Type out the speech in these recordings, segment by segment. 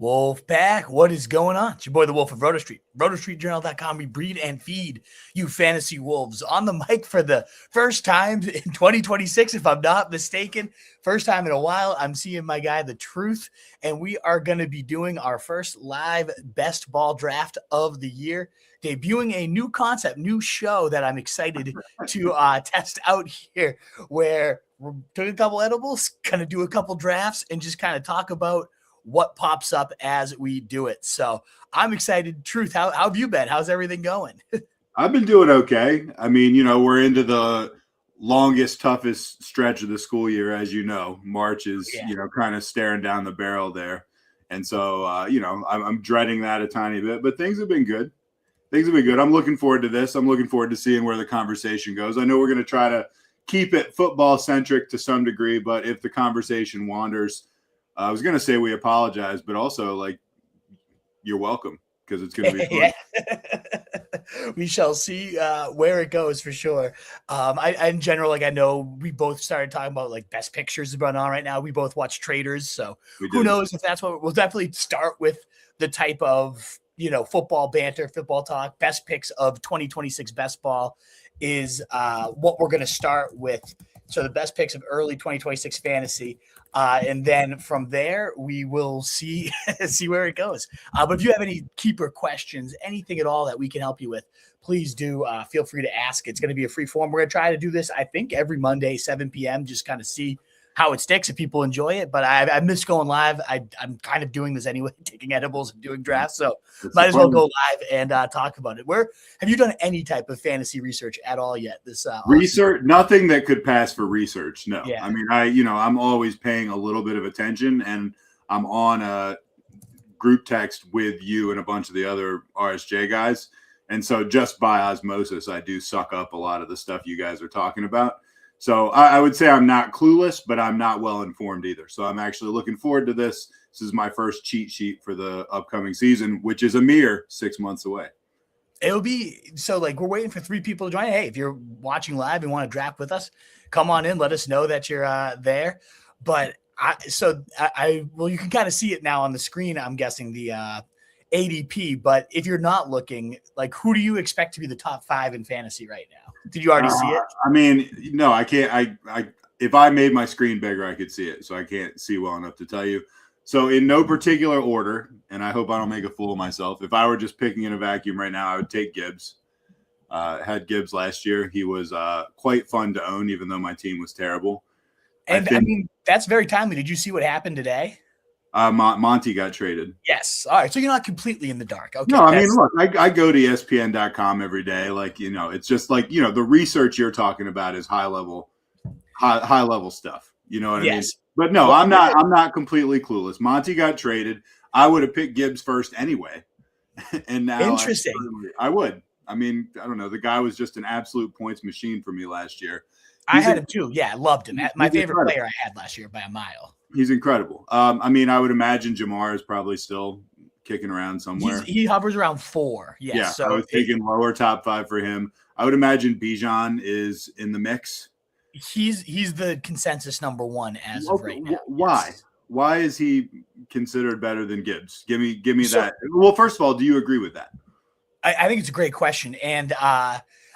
Wolf pack, what is going on? It's your boy, the Wolf of Roto Street. RotoStreetJournal.com. We breed and feed you fantasy wolves. On the mic for the first time in 2026, if I'm not mistaken. First time in a while, I'm seeing my guy, The Truth, and we are going to be doing our first live best ball draft of the year, debuting a new concept, new show that I'm excited to test out here, where we're doing a couple edibles, going to do a couple drafts, and just kind of talk about what pops up as we do it. So I'm excited. Truth, how have you been? How's everything going? I've been doing okay. I mean, we're into the longest, toughest stretch of the school year, as you know. March is, kind of staring down the barrel there. And so, I'm dreading that a tiny bit, but things have been good. I'm looking forward to this. I'm looking forward to seeing where the conversation goes. I know we're going to try to keep it football centric to some degree, but if the conversation wanders, I was going to say we apologize, but also you're welcome, because it's going to be fun. We shall see where it goes for sure. In general, I know we both started talking about best pictures going on right now. We both watch Traders, so who knows if that's what we'll definitely start with, the type of football banter, football talk. Best picks of 2026 best ball is what we're going to start with. So the best picks of early 2026 fantasy. And then from there, we will see where it goes. But if you have any keeper questions, anything at all that we can help you with, please do feel free to ask. It's going to be a free form. We're going to try to do this, I think, every Monday, 7 p.m., just kind of see how it sticks, if people enjoy it. But I miss going live. I'm kind of doing this anyway, taking edibles and doing drafts. So might as well go live and talk about it. Have you done any type of fantasy research at all yet? This research, nothing that could pass for research. No, yeah. I mean, I'm always paying a little bit of attention, and I'm on a group text with you and a bunch of the other RSJ guys. And so just by osmosis, I do suck up a lot of the stuff you guys are talking about. So I would say I'm not clueless, but I'm not well informed either. So I'm actually looking forward to this. This is my first cheat sheet for the upcoming season, which is a mere 6 months away. It'll be so we're waiting for 3 people to join. Hey, if you're watching live and want to draft with us, come on in. Let us know that you're there. But you can kind of see it now on the screen. I'm guessing the ADP. But if you're not looking, who do you expect to be the top 5 in fantasy right now? Did you already see it? I mean, no, I can't. If I made my screen bigger, I could see it. So I can't see well enough to tell you. So in no particular order, and I hope I don't make a fool of myself, if I were just picking in a vacuum right now, I would take Gibbs. Had Gibbs last year. He was quite fun to own, even though my team was terrible. And I mean, that's very timely. Did you see what happened today? Monty got traded. Yes. All right. So you're not completely in the dark. Okay. No, I mean, look, I go to ESPN.com every day. It's just the research you're talking about is high level stuff. You know what I mean? But no, I'm not completely clueless. Monty got traded. I would have picked Gibbs first anyway. And now interesting. I would. I mean, I don't know. The guy was just an absolute points machine for me last year. I had him too. Yeah, I loved him. My favorite player I had last year by a mile. He's incredible. I mean, I would imagine Jamar is probably still kicking around somewhere. He hovers around 4. Yes. Yeah, so I was thinking lower top 5 for him. I would imagine Bijan is in the mix. He's the consensus number 1 as of right now. Why? Yes. Why is he considered better than Gibbs? Give me that. Well, first of all, do you agree with that? I think it's a great question. And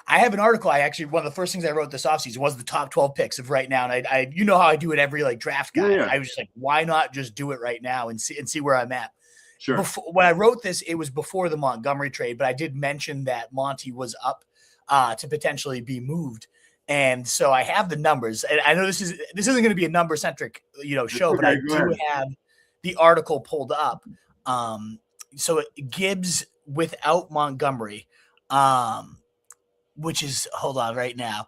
I have an article. One of the first things I wrote this offseason was the top 12 picks of right now. And I how I do it every draft guide. Yeah. I was just why not just do it right now and see where I'm at. Sure. When I wrote this, it was before the Montgomery trade, but I did mention that Monty was up to potentially be moved. And so I have the numbers. And I know this isn't going to be a number centric, show, but I do have the article pulled up. So Gibbs without Montgomery, which is, hold on right now.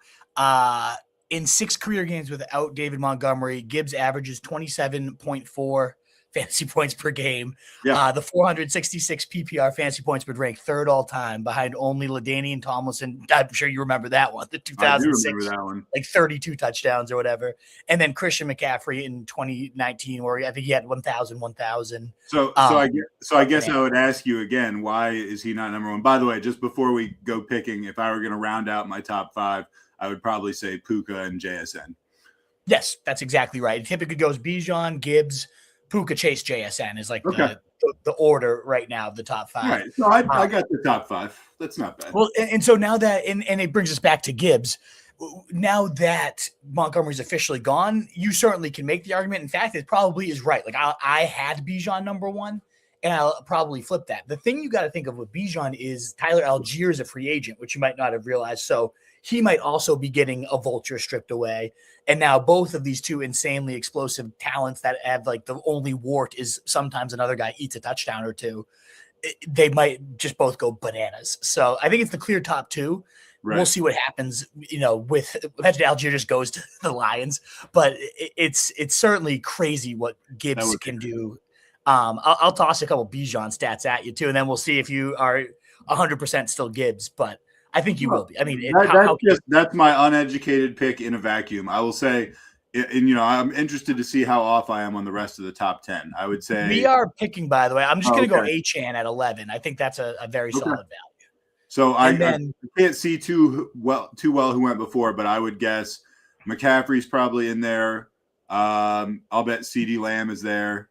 In 6 career games without David Montgomery, Gibbs averages 27.4 fantasy points per game. Yeah. The 466 PPR fantasy points per rank, 3rd all time, behind only LaDainian Tomlinson. I'm sure you remember that one, the 2006, I do remember that one. 32 touchdowns or whatever. And then Christian McCaffrey in 2019, where I think he had 1,000. So I guess I would ask you again, why is he not number 1? By the way, just before we go picking, if I were going to round out my top 5, I would probably say Puka and JSN. Yes, that's exactly right. It typically goes Bijan, Gibbs, Puka, Chase, JSN is like Okay. the order right now of the top 5. Right. So I got the top 5. That's not bad. Well, and so now that and it brings us back to Gibbs. Now that Montgomery's officially gone, you certainly can make the argument. In fact, it probably is right. Like I had Bijan number 1, and I'll probably flip that. The thing you got to think of with Bijan is Tyler Algier is a free agent, which you might not have realized. So he might also be getting a vulture stripped away. And now both of these two insanely explosive talents that have like the only wart is sometimes another guy eats a touchdown or two. They might just both go bananas. So I think it's the clear top 2. Right. We'll see what happens, with imagine Algier just goes to the Lions, but it's certainly crazy what Gibbs can do. I'll toss a couple Bijan stats at you too, and then we'll see if you are 100% still Gibbs, but I think you will be. I mean, that's my uneducated pick in a vacuum. I will say, and I'm interested to see how off I am on the rest of the top 10. I would say we are picking, by the way. I'm just going to go Achane at 11. I think that's a very solid value. So I can't see too well who went before, but I would guess McCaffrey's probably in there. I'll bet CeeDee Lamb is there.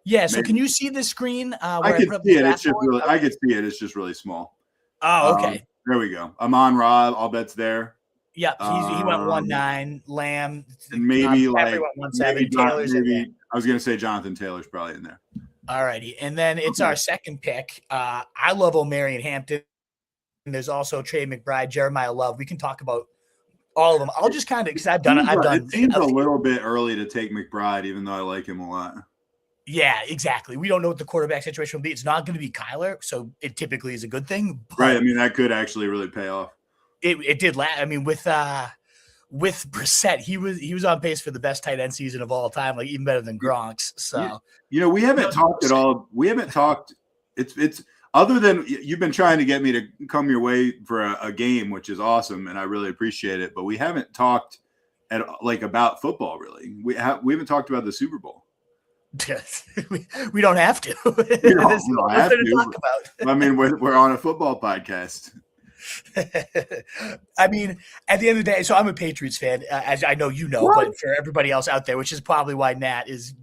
Yeah. So can you see the screen? I can see it. It's just really. I can see it. It's just really small. Oh, okay. There we go. Amon Ra, I'll bet's there. Yep. He went 1.9. Lamb. And maybe went 1.7. Taylor's in there. I was going to say Jonathan Taylor's probably in there. All righty. And then it's our second pick. I love Omarion Hampton. There's also Trey McBride, Jeremiah Love. We can talk about all of them. I'll just kind of because I've done. It seems a little bit early to take McBride, even though I like him a lot. Yeah, exactly. We don't know what the quarterback situation will be. It's not going to be Kyler, so it typically is a good thing. Right. I mean, that could actually really pay off. It did. I mean, with Brissett, he was on pace for the best tight end season of all time, like even better than Gronk's. So we haven't talked at all. We haven't talked. It's. Other than you've been trying to get me to come your way for a game, which is awesome, and I really appreciate it. But we haven't talked about football really. We haven't talked about the Super Bowl. we don't have to. We don't have to talk about. I mean, we're on a football podcast. I mean, at the end of the day, so I'm a Patriots fan, as I know but for everybody else out there, which is probably why Nat is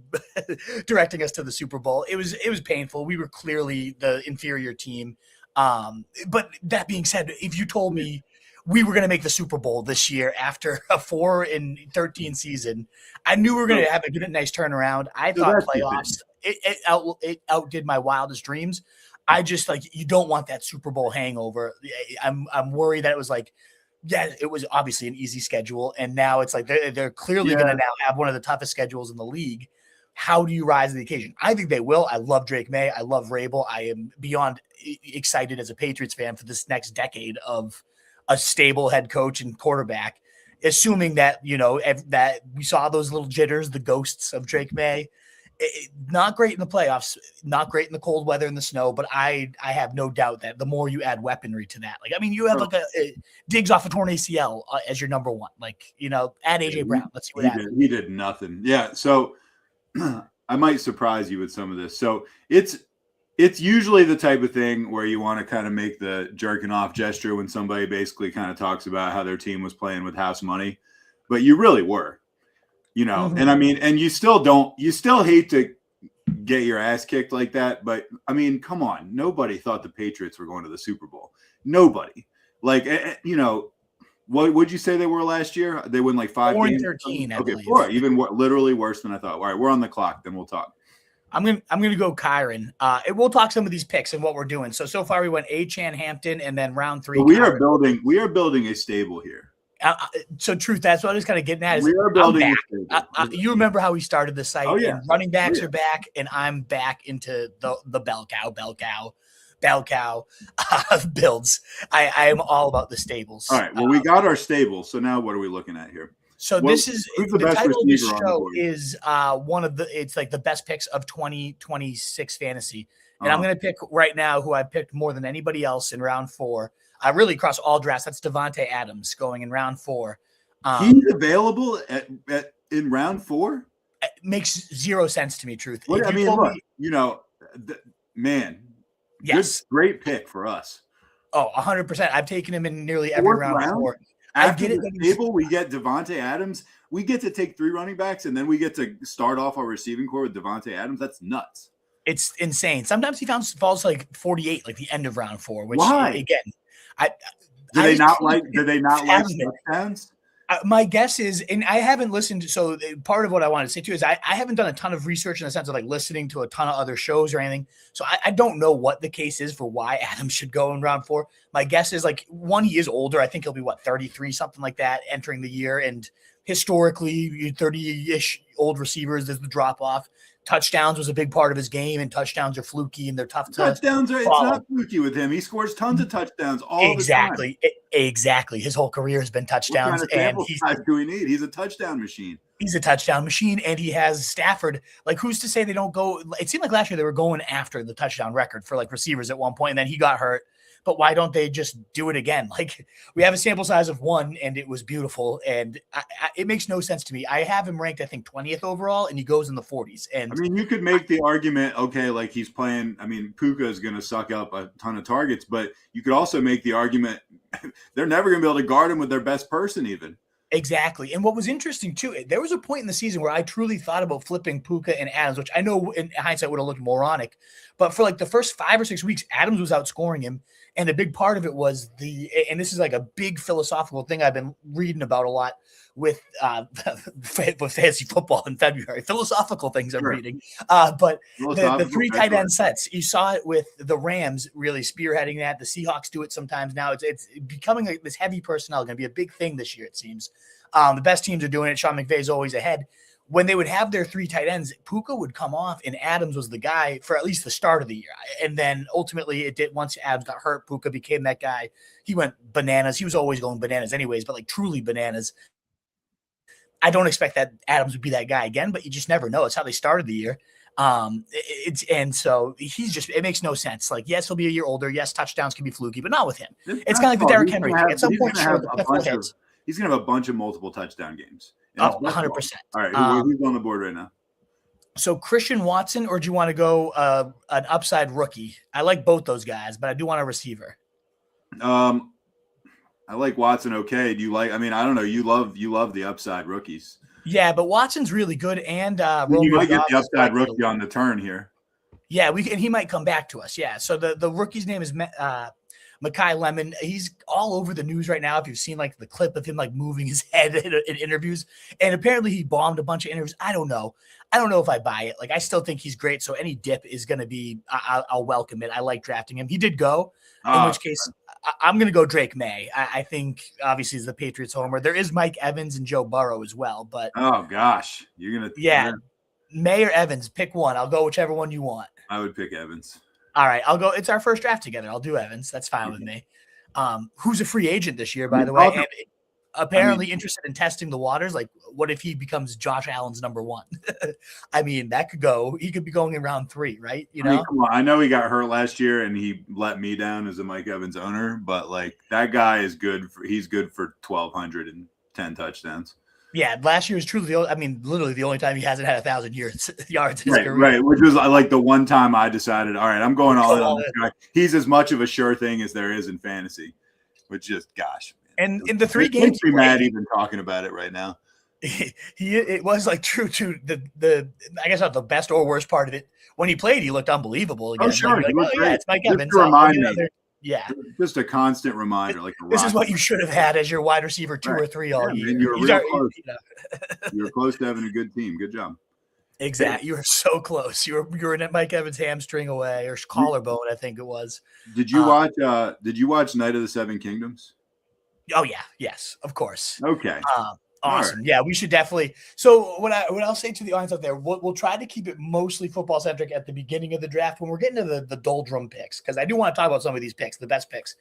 directing us to the Super Bowl, it was painful. We were clearly the inferior team. But that being said, if you told me we were going to make the Super Bowl this year after a 4-13 season, I knew we were going to have a nice turnaround. I thought playoffs, it outdid my wildest dreams. I just you don't want that Super Bowl hangover. I'm worried that it was it was obviously an easy schedule, and now it's they're clearly going to now have one of the toughest schedules in the league. How do you rise to the occasion? I think they will. I love Drake May. I love Vrabel. I am beyond excited as a Patriots fan for this next decade of a stable head coach and quarterback, assuming that that we saw those little jitters, the ghosts of Drake May. Not great in the playoffs, not great in the cold weather and the snow, but I have no doubt that the more you add weaponry to that, you have a Diggs off a torn ACL as your number one, add AJ Brown. Let's see what happens. He did nothing. Yeah. So I might surprise you with some of this. So it's usually the type of thing where you want to kind of make the jerking off gesture when somebody basically kind of talks about how their team was playing with house money, but you really were. And I mean, and you still hate to get your ass kicked like that. But I mean, come on. Nobody thought the Patriots were going to the Super Bowl. Nobody. What would you say they were last year? They won 5 games. 4-13, I believe. Even literally worse than I thought. All right, we're on the clock. Then we'll talk. I'm gonna go Kyron. We'll talk some of these picks and what we're doing. So far we went Achane, Hampton, and then round 3. We are building a stable here. So truth, that's what I was kind of getting at. We are building. You remember how we started the site? Oh, yeah. And running backs are back, and I'm back into the bell cow builds. I am all about the stables. All right. Well, we got our stables. So now what are we looking at here? So this is the title of this show is it's the best picks of 2026 fantasy, and I'm going to pick right now who I picked more than anybody else in round 4. Really across all drafts. That's Devontae Adams going in round 4. He's available in round 4? It makes zero sense to me, truth. Man, yes, great pick for us. Oh, 100%. I've taken him in nearly every round 4. After the table, we get Devontae Adams. we get to take 3 running backs and then we get to start off our receiving core with Devontae Adams. That's nuts. It's insane. Sometimes he falls like 48, like the end of round 4. Which Why? Again, Do they not like touchdowns? My guess is, and I haven't listened. So part of what I wanted to say too is I haven't done a ton of research in the sense of like listening to a ton of other shows or anything. So I don't know what the case is for why Adams should go in round 4. My guess is like, one, he is older. I think he'll be 33, something like that, entering the year. And historically, 30-ish old receivers, there's the drop off. Touchdowns was a big part of his game, and touchdowns are fluky and they're tough to touchdowns are follow. It's not fluky with him. He scores tons of touchdowns all the time. Exactly. His whole career has been touchdowns. What kind of size do we need? He's a touchdown machine. He's a touchdown machine, and he has Stafford. Like, who's to say they don't go? It seemed like last year they were going after the touchdown record for like receivers at one point, and then he got hurt. But why don't they just do it again? Like, we have a sample size of 1, and it was beautiful, and it makes no sense to me. I have him ranked, I think, 20th overall, and he goes in the 40s. And I mean, you could make the argument, okay, like he's playing. I mean, Puka is going to suck up a ton of targets, but you could also make the argument they're never going to be able to guard him with their best person, even. Exactly. And what was interesting too, there was a point in the season where I truly thought about flipping Puka and Adams, which I know in hindsight would have looked moronic, but for like the first 5 or 6 weeks, Adams was outscoring him. And a big part of it was and this is like a big philosophical thing I've been reading about a lot with fantasy football in February, philosophical things I'm reading. But the 3 tight end sets, you saw it with the Rams really spearheading that. The Seahawks do it sometimes now. It's becoming this heavy personnel, going to be a big thing this year, it seems. The best teams are doing it. Sean McVay is always ahead. When they would have their 3 tight ends, Puka would come off, and Adams was the guy for at least the start of the year. And then ultimately it did. Once Adams got hurt, Puka became that guy. He went bananas. He was always going bananas anyways, but like truly bananas. I don't expect that Adams would be that guy again, but you just never know. It's how they started the year. And so it makes no sense. Like, yes, he'll be a year older. Yes, touchdowns can be fluky, but not with him. It's kind of like the Derrick Henry thing. At some point, he's going to have a bunch of multiple touchdown games. 100%. All right, who's on the board right now? So Christian Watson, or do you want to go an upside rookie? I like both those guys, but I do want a receiver. I like Watson. Okay. Do you like? I mean, I don't know. You love the upside rookies. Yeah, but Watson's really good, and you might get the upside rookie on the turn here. Yeah, and he might come back to us. Yeah. So the rookie's name is Mekhi Lemon. He's all over the news right now. If you've seen like the clip of him like moving his head in interviews, and apparently he bombed a bunch of interviews. I don't know if I buy it. Like, I still think he's great. So any dip is going to be, I'll welcome it. I like drafting him. He did go, in which case I'm going to go Drake May. I think obviously he's the Patriots homer. There is Mike Evans and Joe Burrow as well, but oh gosh, you're going to, May or Evans, pick one. I'll go whichever one you want. I would pick Evans. All right, I'll go. It's our first draft together. I'll do Evans. That's fine with me. Who's a free agent this year, by the way, and apparently interested in testing the waters. Like, what if he becomes Josh Allen's number 1? I mean, that could go. He could be going in round 3, right? You know, come on. I know he got hurt last year, and he let me down as a Mike Evans owner. But like, that guy is good. He's good for 1,210 touchdowns. Yeah, last year was truly literally the only time he hasn't had 1,000 yards in his career. Right, which was like the one time I decided, all right, I'm going all in on this guy. He's as much of a sure thing as there is in fantasy, which just, gosh. Man. And in the 3 games, makes me mad even talking about it right now. It was like true to the I guess not the best or worst part of it. When he played, he looked unbelievable. Again. Oh, sure. Like, it's Mike Evans. Yeah, just a constant reminder. Like this is what you should have had as your wide receiver 2 or 3 all year. You were close. You were close to having a good team. Good job. Exactly. You were so close. You were in Mike Evans' hamstring away or collarbone, I think it was. Did you watch? Did you watch Night of the Seven Kingdoms? Oh yeah, yes, of course. Okay. Awesome. Right. Yeah, we should definitely. So what I'll say to the audience out there, we'll try to keep it mostly football centric at the beginning of the draft when we're getting to the doldrum picks, because I do want to talk about some of these picks, the best picks.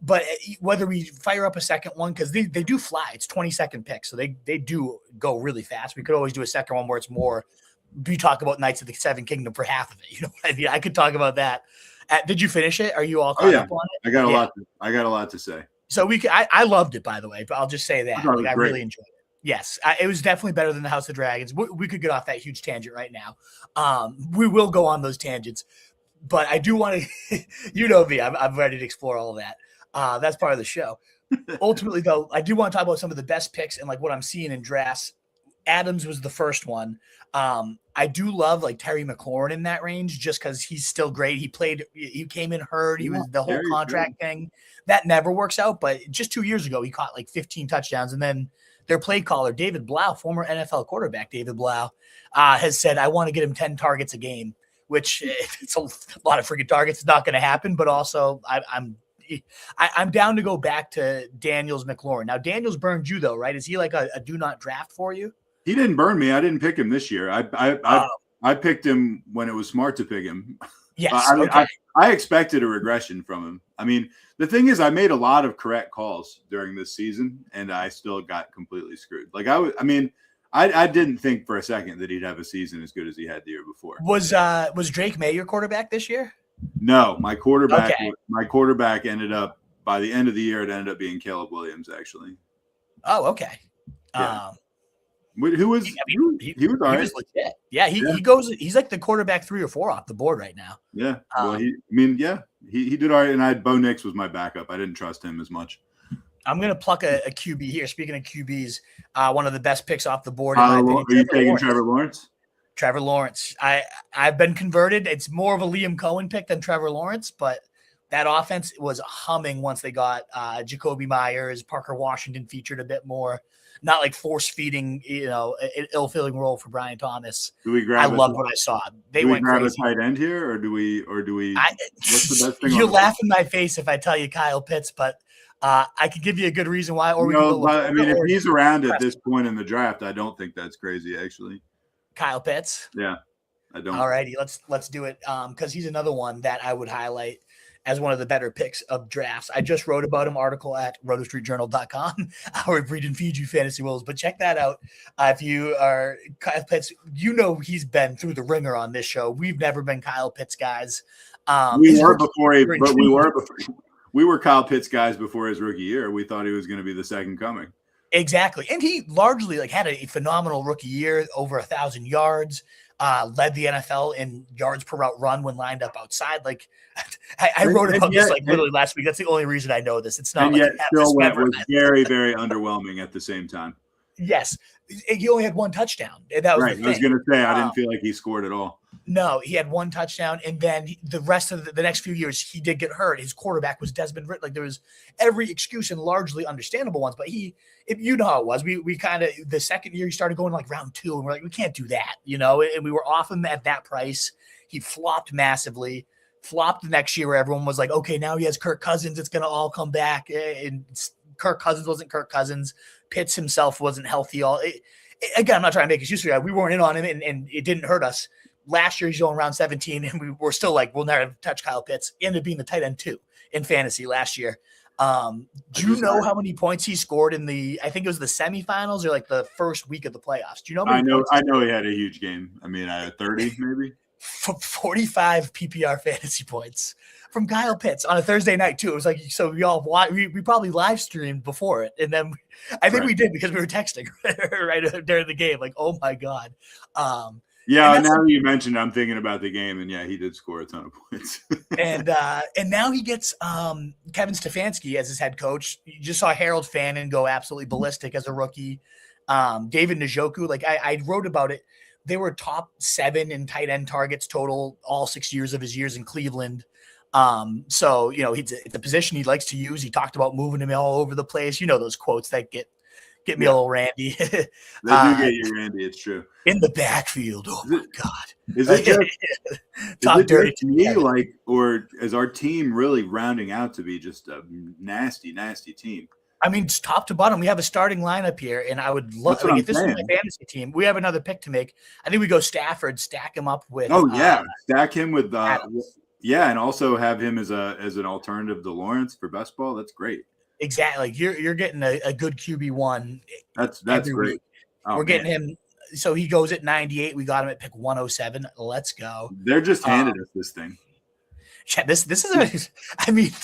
But whether we fire up a second one, because they do fly, it's 20-second picks, so they do go really fast. We could always do a second one where it's more. We talk about Knights of the Seven Kingdom for half of it. You know what I mean? I could talk about that. Did you finish it? Are you all caught up on it? I got a lot to say. So I loved it, by the way, but I'll just say that I really enjoyed it. Yes, it was definitely better than the House of Dragons. We could get off that huge tangent right now. We will go on those tangents, but I do want to, you know me, I'm ready to explore all of that. That's part of the show. Ultimately, though, I do want to talk about some of the best picks and like what I'm seeing in drafts Adams was the first one. I do love like Terry McLaurin in that range just because he's still great. He came in hurt. He was the whole contract thing that never works out. But just 2 years ago, he caught like 15 touchdowns. And then their play caller, David Blau, former NFL quarterback David Blau, has said, I want to get him 10 targets a game, which it's a lot of freaking targets. It's not going to happen. But also I'm down to go back to Daniels McLaurin. Now, Daniels burned you though, right? Is he like a do not draft for you? He didn't burn me. I didn't pick him this year. I picked him when it was smart to pick him. Yes. Okay. I expected a regression from him. I mean, the thing is, I made a lot of correct calls during this season, and I still got completely screwed. Like I didn't think for a second that he'd have a season as good as he had the year before. Was Drake May your quarterback this year? No, my quarterback ended up by the end of the year. It ended up being Caleb Williams, actually. Oh, okay. Yeah. Who was he was all right. Was legit. Yeah, he goes. He's like the quarterback 3 or 4 off the board right now. Yeah. Well, he did all right. And I had Bo Nix was my backup. I didn't trust him as much. I'm gonna pluck a QB here. Speaking of QBs, one of the best picks off the board. Are you taking Trevor Lawrence? Trevor Lawrence. I've been converted. It's more of a Liam Cohen pick than Trevor Lawrence, but that offense was humming once they got Jacoby Myers, Parker Washington featured a bit more. Not like force feeding, an ill-feeling role for Brian Thomas. I loved what I saw. They went grab crazy. A tight end here, or do we? What's the best thing? You'll laugh in my face if I tell you Kyle Pitts, but I could give you a good reason why. Or if he's around at this point in the draft, I don't think that's crazy. Actually, Kyle Pitts. Yeah, I don't. All righty, let's do it. Because he's another one that I would highlight as one of the better picks of drafts. I just wrote about him article at rotostreetjournal.com. I breed and feed you fantasy wolves, but check that out. If you are Kyle Pitts, he's been through the ringer on this show. We've never been Kyle Pitts guys. We were Kyle Pitts guys before his rookie year. We thought he was going to be the second coming. Exactly. And he largely had a phenomenal rookie year, over 1,000 yards. Led the NFL in yards per route run when lined up outside. Like I wrote about this literally last week. That's the only reason I know this. It's not. And yet still was very, very underwhelming at the same time. Yes, he only had one touchdown. That was right. I was going to say I didn't feel like he scored at all. No, he had one touchdown, and then the rest of the next few years he did get hurt. His quarterback was Desmond Ritter. Like there was every excuse and largely understandable ones, but you know how it was. We kind of the second year he started going like round 2, and we're like, we can't do that, and we were off him at that price. He flopped massively. Flopped the next year where everyone was like, okay, now he has Kirk Cousins. It's gonna all come back. And Kirk Cousins wasn't Kirk Cousins. Pitts himself wasn't healthy. Again, I'm not trying to make excuses for that. We weren't in on him, and it didn't hurt us. Last year he's going round 17, and we were still like, we'll never touch Kyle Pitts. He ended up being the tight end 2 in fantasy last year. Do you know how many points he scored in I think it was the semifinals or like the first week of the playoffs? Do you know? I know he had a huge game. I mean, I had 30 maybe. 45 PPR fantasy points from Kyle Pitts on a Thursday night too. It was like, so we probably live streamed before it, and then I think we did because we were texting right during the game. Like, oh my god. Yeah, now you mentioned, I'm thinking about the game, and yeah, he did score a ton of points. and now he gets Kevin Stefanski as his head coach. You just saw Harold Fannin go absolutely ballistic as a rookie. David Njoku, like I wrote about it. They were top 7 in tight end targets total all 6 years of his years in Cleveland. So it's a position he likes to use. He talked about moving him all over the place. Those quotes that get me a little randy. They do get you randy. It's true. In the backfield. Oh my God. Is it just talk dirty to me, or is our team really rounding out to be just a nasty, nasty team? I mean, it's top to bottom. We have a starting lineup here, and I would love if this is my fantasy team. We have another pick to make. I think we go Stafford, stack him up with. Oh yeah, stack him with. And also have him as an alternative to Lawrence for best ball. That's great. Exactly. You're getting a good QB1. That's great. We're getting him. So he goes at 98. We got him at pick 107. Let's go. They're just handed us this thing. This is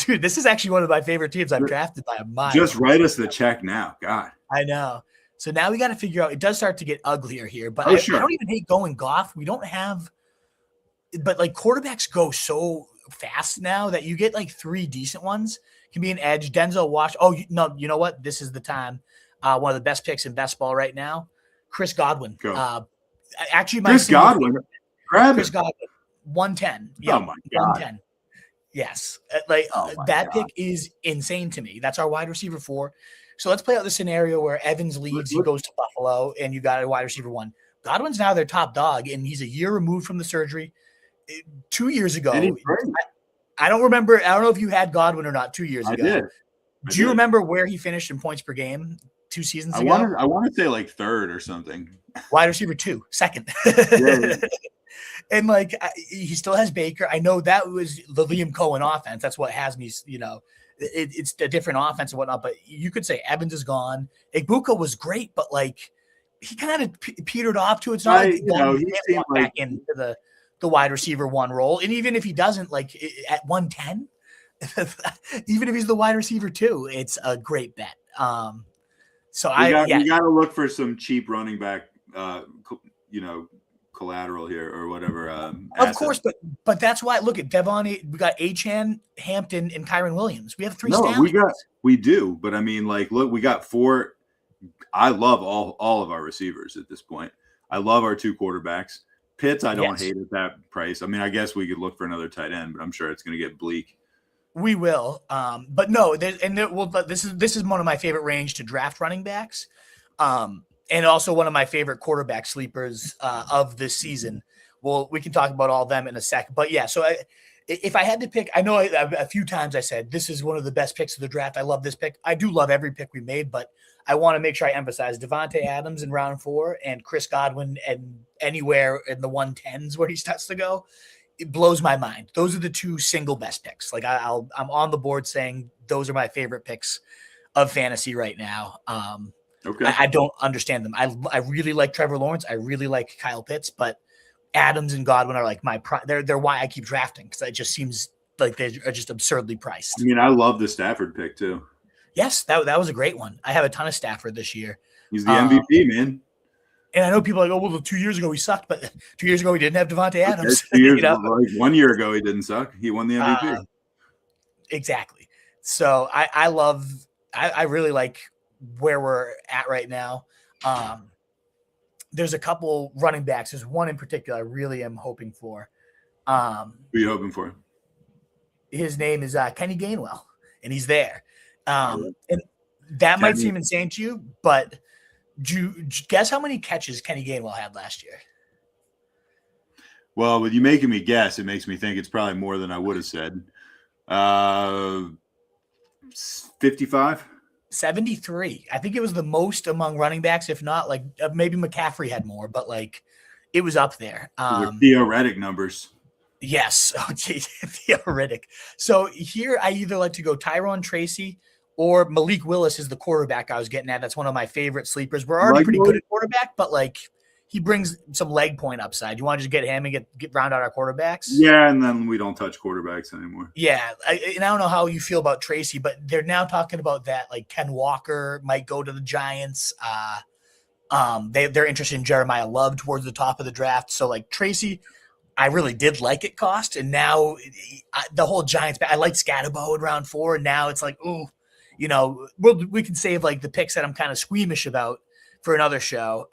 dude, this is actually one of my favorite teams I've drafted by a mile. Just write us the check now. God. I know. So now we got to figure out, it does start to get uglier here, but I don't even hate going Goff. We don't have, but like quarterbacks go so fast now that you get like 3 decent ones. Can be an edge. Denzel Wash. Oh, no, you know what? This is the time. One of the best picks in best ball right now. Chris Godwin. Go. Actually, my Chris Godwin. Grab Chris him. Godwin, 110. Yeah, Oh my God. 110. Yes. Oh my That God. pick is insane to me. That's our wide receiver 4. So let's play out the scenario where Evans leaves, he goes to Buffalo, and you got a wide receiver 1. Godwin's now their top dog, and he's a year removed from the surgery. 2 years ago, I don't remember. I don't know if you had Godwin or not 2 years ago. I did. Do you remember where he finished in points per game 2 seasons ago? I want to say like third or something. Wide receiver 2, second. Yeah. And like he still has Baker. I know that was the Liam Cohen offense. That's what has me, it's a different offense and whatnot. But you could say Evans is gone. Igbuka was great, but like he kind of petered off to. It's not he seemed back into the wide receiver 1 role. And even if he doesn't, like at 110, even if he's the wide receiver 2, it's a great bet. So you got to look for some cheap running back, collateral here or whatever. Of course, but that's why. Look at Devon. We got Achane, Hampton, and Kyron Williams. We have 3 stallions. We do, but I mean, like, look, we got 4. I love all of our receivers at this point. I love our 2 quarterbacks. Pitts, I don't hate at that price. I mean, I guess we could look for another tight end, but I'm sure it's going to get bleak. We will, but no. This is one of my favorite range to draft running backs. And also one of my favorite quarterback sleepers of this season. Well, we can talk about all of them in a sec. But yeah, so if I had to pick, I know a few times I said this is one of the best picks of the draft. I love this pick. I do love every pick we made, but I want to make sure I emphasize Devontae Adams in round 4 and Chris Godwin and anywhere in the 110s where he starts to go. It blows my mind. Those are the 2 single best picks. Like I'm on the board saying those are my favorite picks of fantasy right now. Okay. I don't understand them. I really like Trevor Lawrence. I really like Kyle Pitts, but Adams and Godwin are like they're why I keep drafting, because it just seems like they are just absurdly priced. I mean, I love the Stafford pick too. Yes, that was a great one. I have a ton of Stafford this year. He's the MVP, man. And I know people are like, oh, well, 2 years ago he sucked, but 2 years ago he didn't have Devontae Adams. 2 years, like 1 year ago he didn't suck. He won the MVP. Exactly. So I really like where we're at right now. There's a couple running backs. There's one in particular I really am hoping for. Who are you hoping for? His name is Kenny Gainwell, and he's there. And that might seem insane to you, but guess how many catches Kenny Gainwell had last year? Well, with you making me guess, it makes me think it's probably more than I would have said. 55? 73. I think it was the most among running backs, if not like maybe McCaffrey had more, but like it was up there. Theoretic numbers. Yes. Oh, geez. Theoretic. So here I either like to go Tyrone Tracy or Malik Willis is the quarterback I was getting at. That's one of my favorite sleepers. We're already pretty good at quarterback, but like he brings some leg point upside. You want to just get him and get round out our quarterbacks? Yeah, and then we don't touch quarterbacks anymore. Yeah, I don't know how you feel about Tracy, but they're now talking about that. Like Ken Walker might go to the Giants. They're interested in Jeremiah Love towards the top of the draft. So like Tracy, I really did like it cost, and now the whole Giants. I liked Scatterbo in round 4, and now it's like, ooh, we can save like the picks that I'm kind of squeamish about for another show.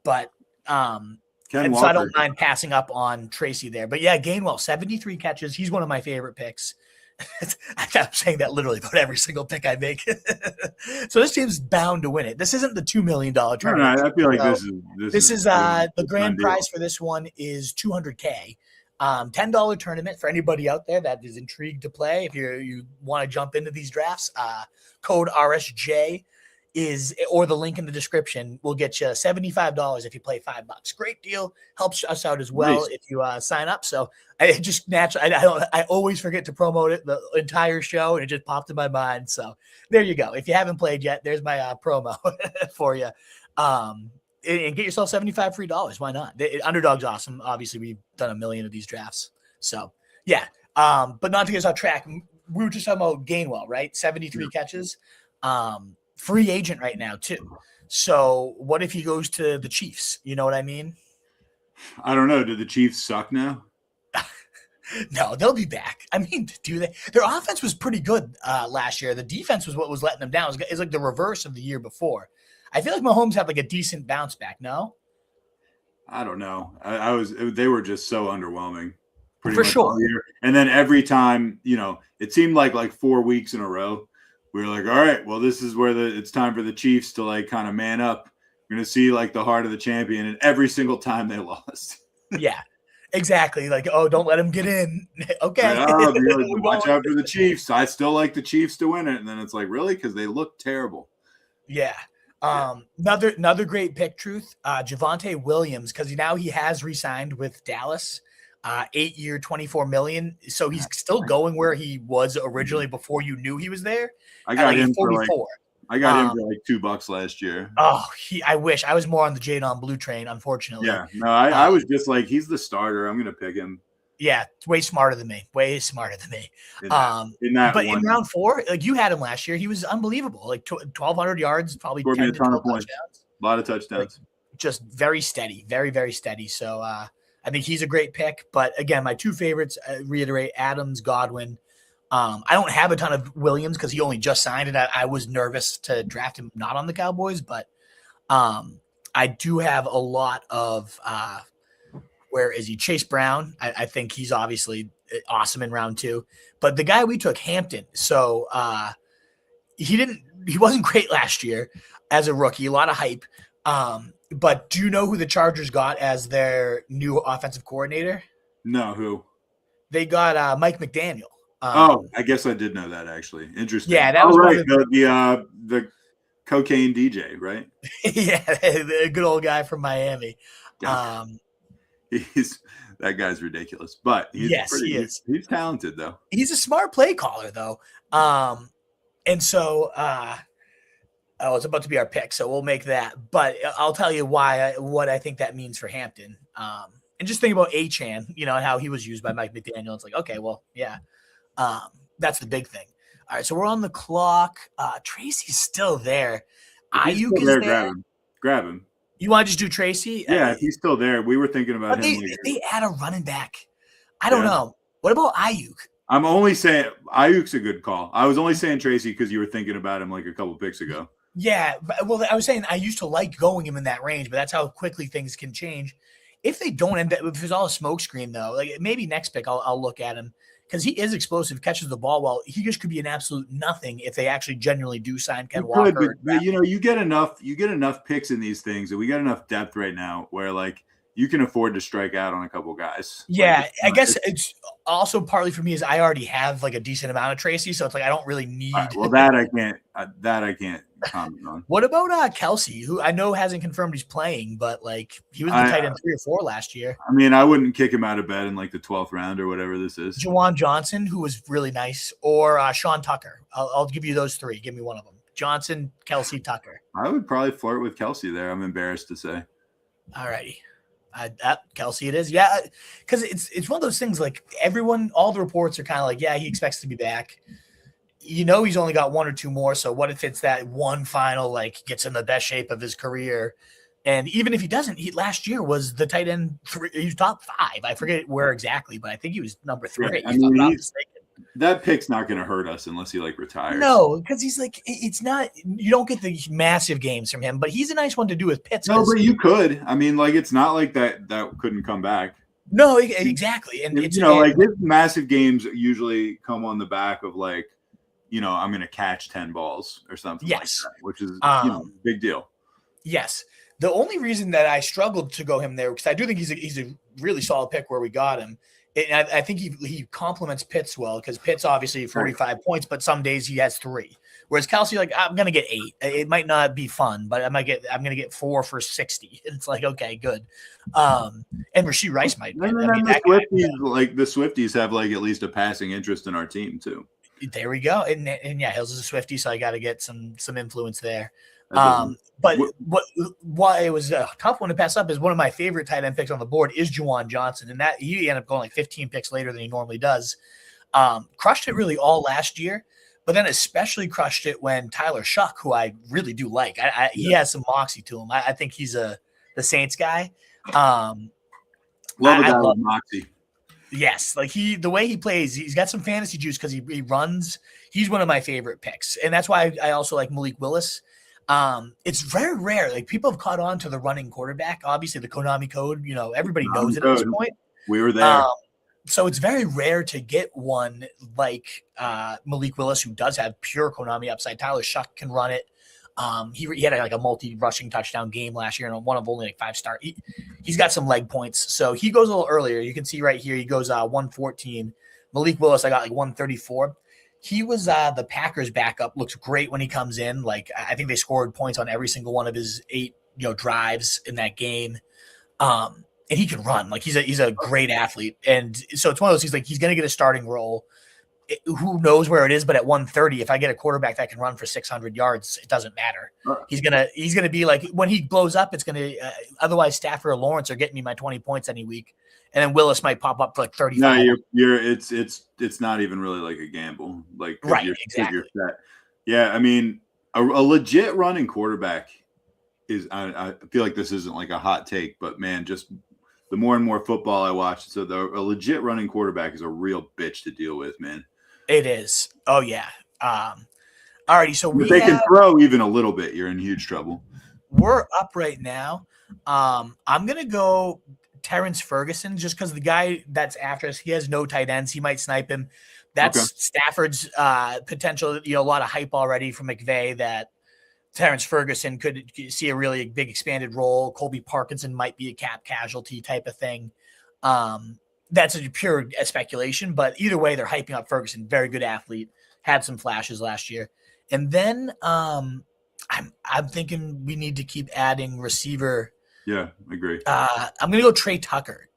But so I don't mind passing up on Tracy there. But yeah, Gainwell, 73 catches. He's one of my favorite picks. I'm saying that literally about every single pick I make. So this team's bound to win it. This isn't the $2 million tournament. No, I feel like this is the grand prize for this one is $200K. $10 tournament for anybody out there that is intrigued to play. If you want to jump into these drafts, code RSJ or the link in the description will get you $75 if you play $5. Great deal. Helps us out as well if you sign up. So I just naturally, I always forget to promote it the entire show, and it just popped in my mind. So there you go. If you haven't played yet, there's my promo for you. And get yourself $75 free. Why not? Underdog's awesome. Obviously, we've done 1 million of these drafts. So yeah. But not to get us off track, we were just talking about Gainwell, right? 73 catches. Free agent right now too. So what if he goes to the Chiefs? You know what I mean? I don't know. Do the Chiefs suck now? No, they'll be back. I mean, do they? Their offense was pretty good last year. The defense was what was letting them down. It's like the reverse of the year before. I feel like Mahomes had like a decent bounce back. No, I don't know. They were just so underwhelming pretty for much all sure. year. And then every time, it seemed like 4 weeks in a row, we were like, all right, well, this is where it's time for the Chiefs to like kind of man up. We're going to see like the heart of the champion. And every single time they lost. Yeah, exactly. Like, oh, don't let him get in. Okay. Watch out for the Chiefs. I still like the Chiefs to win it. And then it's like, really? Because they look terrible. Yeah. Another great pick, Truth. Javonte Williams, because now he has re-signed with Dallas, 8-year, $24 million. So he's still going where he was originally before you knew he was there. I got him 44. for like $2 last year. Oh, I wish I was more on the Jadon Blue train, unfortunately. Yeah, no, I was just like, he's the starter. I'm gonna pick him. Yeah, way smarter than me. Way smarter than me. In round 4, like you had him last year, he was unbelievable. Like 1,200 yards, probably 10 to 12 touchdowns. A lot of touchdowns. Like, just very steady, very, very steady. So I think he's a great pick. But again, my two favorites, reiterate, Adams, Godwin. I don't have a ton of Williams because he only just signed, and I was nervous to draft him not on the Cowboys, but I do have a lot of where is he? Chase Brown. I think he's obviously awesome in round 2. But the guy we took, Hampton. So he wasn't great last year as a rookie. A lot of hype. But do you know who the Chargers got as their new offensive coordinator? No, who? They got Mike McDaniel. I guess I did know that actually. Interesting. Yeah, that was right. The cocaine DJ, right? Yeah, the good old guy from Miami. That guy's ridiculous, but he is. He's talented though. He's a smart play caller though. And so it's about to be our pick, so we'll make that. But I'll tell you what I think that means for Hampton. And just think about Achane, and how he was used by Mike McDaniel. It's like, okay, well, yeah. That's the big thing. All right, so we're on the clock. Tracy's still there. Ayuk is there. Grab him. You want to just do Tracy? Yeah, if he's still there. We were thinking about him. They add a running back. I don't know. What about Ayuk? I'm only saying Ayuk's a good call. I was only saying Tracy because you were thinking about him like a couple picks ago. Yeah, well, I was saying I used to like going him in that range, but that's how quickly things can change. If they don't end up, if it's all a smokescreen though, like maybe next pick I'll look at him. Because he is explosive, catches the ball well. He just could be an absolute nothing if they actually genuinely do sign Ken Walker. But you get enough picks in these things, and we got enough depth right now where like you can afford to strike out on a couple guys. Yeah, I guess it's also partly for me is I already have like a decent amount of Tracy, so it's like I don't really need. Right, well, that I can't comment on. What about Kelsey, who I know hasn't confirmed he's playing, but like he was the tight end 3 or 4 last year. I mean, I wouldn't kick him out of bed in like the 12th round or whatever this is. Juwan Johnson, who was really nice, or Sean Tucker. I'll give you those 3. Give me one of them. Johnson, Kelsey, Tucker. I would probably flirt with Kelsey there. I'm embarrassed to say. All righty. Kelsey it is. Yeah, because it's one of those things like all the reports are kind of like, yeah, he expects to be back. He's only got 1 or 2 more. So what if it's that one final, like gets in the best shape of his career? And even if he doesn't, last year was the tight end 3. He was top 5. I forget where exactly, but I think he was number 3. Yeah, I mean, that pick's not going to hurt us unless he like retires. No, because he's like, it's not, you don't get the massive games from him, but he's a nice one to do with Pitts. No, but you could. I mean, like, it's not like that couldn't come back. No, exactly. And it's, like his massive games usually come on the back of like, I'm going to catch 10 balls or something like that, which is, big deal. Yes. The only reason that I struggled to go him there, because I do think he's a really solid pick where we got him. And I think he complements Pitts well, because Pitts obviously 45 points, but some days he has 3. Whereas Kelsey, like, I'm gonna get 8. It might not be fun, but I'm gonna get 4 for 60. It's like, okay, good. And Rashee Rice might. The Swifties have like at least a passing interest in our team too. There we go. And yeah, Hills is a Swiftie, so I got to get some influence there. But why it was a tough one to pass up is one of my favorite tight end picks on the board is Juwan Johnson, and that he ended up going like 15 picks later than he normally does. Crushed it really all last year, but then especially crushed it when Tyler Shuck, who I really do like, he has some moxie to him. I think he's the Saints guy. Love a guy with moxie. Yes, like the way he plays, he's got some fantasy juice because he runs. He's one of my favorite picks, and that's why I also like Malik Willis. It's very rare. Like people have caught on to the running quarterback. Obviously, the Konami code, everybody knows it at this point. We were there. So it's very rare to get one like Malik Willis, who does have pure Konami upside. Tyler Shuck can run it. He had like a multi-rushing touchdown game last year and one of only like 5-star. He's got some leg points. So he goes a little earlier. You can see right here, he goes 114. Malik Willis, I got like 134. He was the Packers backup. Looks great when he comes in. Like I think they scored points on every single one of his 8 drives in that game. And he can run. Like he's a great athlete. And so it's one of those things like he's going to get a starting role. Who knows where it is, but at 130, if I get a quarterback that can run for 600 yards, it doesn't matter. He's gonna be like when he blows up. It's gonna otherwise Stafford or Lawrence are getting me my 20 points any week, and then Willis might pop up for like 35. No, it's not even really like a gamble. Like right, exactly. You're set. Yeah, I mean a legit running quarterback is. I feel like this isn't like a hot take, but man, just the more and more football I watch, so a legit running quarterback is a real bitch to deal with, man. It is. Oh yeah. Alrighty. So if they can throw even a little bit, you're in huge trouble. We're up right now. I'm gonna go Terrence Ferguson just because the guy that's after us, he has no tight ends. He might snipe him. That's Stafford's potential. A lot of hype already from McVay that Terrence Ferguson could see a really big expanded role. Colby Parkinson might be a cap casualty type of thing. That's a pure speculation, but either way, they're hyping up Ferguson. Very good athlete, had some flashes last year. And then I'm thinking we need to keep adding receiver. Yeah, I agree. I'm gonna go Trey Tucker.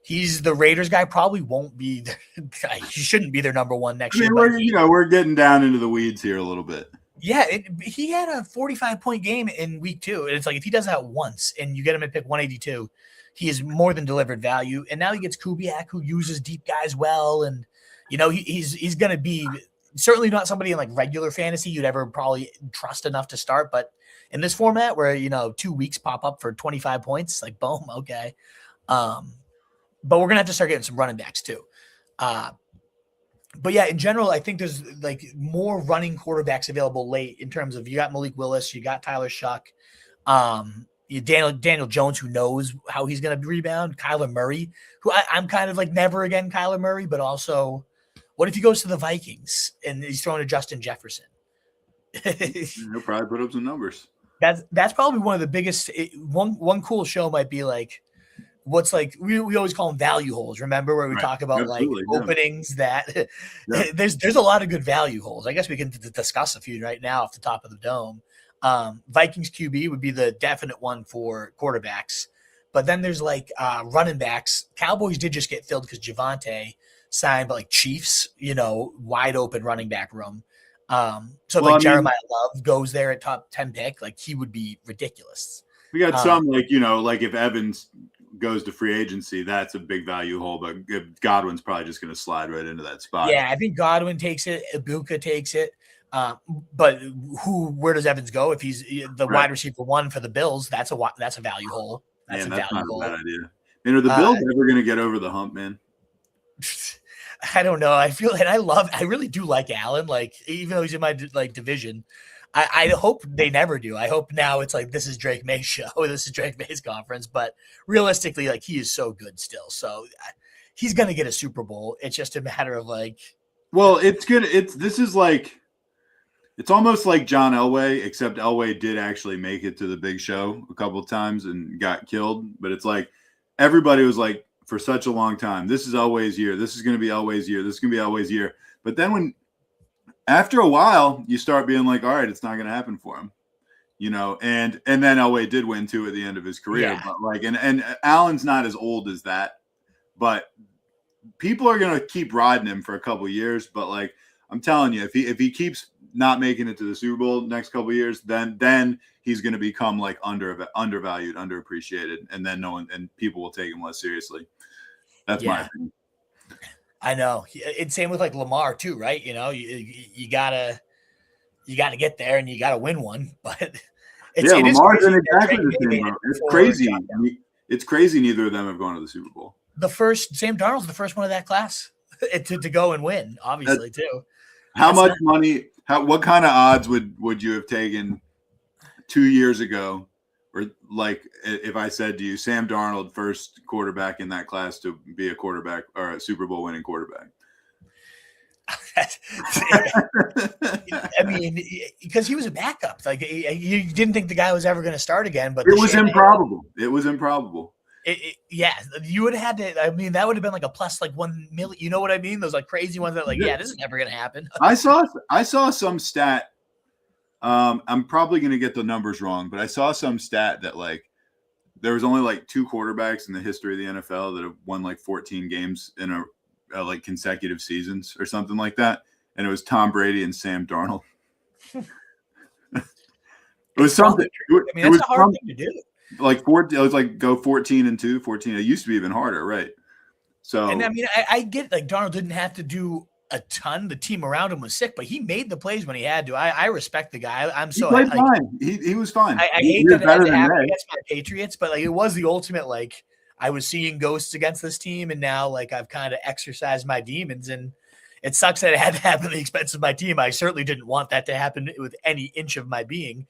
He's the Raiders guy. Probably won't be. He shouldn't be their number one next year. We're getting down into the weeds here a little bit. Yeah, he had a 45-point game in week 2, and it's like if he does that once, and you get him at pick 182. He is more than delivered value, and now he gets Kubiak, who uses deep guys well, and he's going to be certainly not somebody in like regular fantasy you'd ever probably trust enough to start, but in this format where 2 weeks pop up for 25 points, like boom, okay. But we're gonna have to start getting some running backs too. But yeah, in general, I think there's like more running quarterbacks available late in terms of you got Malik Willis, you got Tyler Shuck. Daniel Jones, who knows how he's going to rebound. Kyler Murray, who I'm kind of like never again Kyler Murray, but also what if he goes to the Vikings and he's throwing to Justin Jefferson? He'll probably put up some numbers. That's probably one of the biggest. One cool show might be like what's like we always call them value holes. Remember where we talk about openings that there's a lot of good value holes. I guess we can discuss a few right now off the top of the dome. Vikings QB would be the definite one for quarterbacks, but then there's like running backs. Cowboys did just get filled because Javonte signed, but like Chiefs, wide open running back room. Jeremiah Love goes there at top 10 pick, like he would be ridiculous. We got some like if Evans goes to free agency, that's a big value hole, but Godwin's probably just going to slide right into that spot. Yeah, I think Godwin takes it. Ibuka takes it. But where does Evans go if he's the wide receiver 1 for the Bills? That's a value hole. That's not a bad idea. Are the Bills ever going to get over the hump, man? I don't know. I really do like Allen. Like even though he's in my division, I hope they never do. I hope now it's like this is Drake May's show. This is Drake May's conference. But realistically, like he is so good still. So he's gonna get a Super Bowl. It's just a matter of like. Well, it's good. It's almost like John Elway, except Elway did actually make it to the big show a couple of times and got killed. But it's like everybody was like for such a long time, this is Elway's year. This is going to be Elway's year. This is going to be Elway's year. But then after a while, you start being like, all right, it's not going to happen for him, and then Elway did win too at the end of his career. Yeah. But like, and Allen's not as old as that, but people are going to keep riding him for a couple of years. But like, I'm telling you, if he keeps not making it to the Super Bowl next couple of years, then he's going to become like undervalued, underappreciated, and then and people will take him less seriously. That's my opinion. I know. It's same with like Lamar too, right? You gotta get there and you gotta win one. But Lamar's in exactly the same. It's crazy. It's crazy. Neither of them have gone to the Super Bowl. Sam Darnold's the first one of that class to go and win, obviously too. How much money what kind of odds would you have taken 2 years ago, or like if I said to you, Sam Darnold, first quarterback in that class to be a quarterback or a Super Bowl winning quarterback? I mean, because he was a backup. Like you didn't think the guy was ever going to start again, but it was improbable. It was improbable. Yeah, you would have had to. I mean, that would have been like a plus like 1 million. You know what I mean? Those like crazy ones that like, yeah, this is never going to happen. I saw some stat. I'm probably going to get the numbers wrong, but I saw some stat that like there was only like 2 quarterbacks in the history of the NFL that have won like 14 games in a like consecutive seasons or something like that, and it was Tom Brady and Sam Darnold. It was something. I mean, that's a hard thing to do. Like it was like go 14-2, 14. It used to be even harder, right? So, and I mean, I get like Darnold didn't have to do a ton. The team around him was sick, but he made the plays when he had to. I respect the guy. I'm so he played fine. He was fine. I hate that it had to happen against my Patriots, but like it was the ultimate. Like I was seeing ghosts against this team, and now like I've kind of exercised my demons, and it sucks that it had to happen at the expense of my team. I certainly didn't want that to happen with any inch of my being.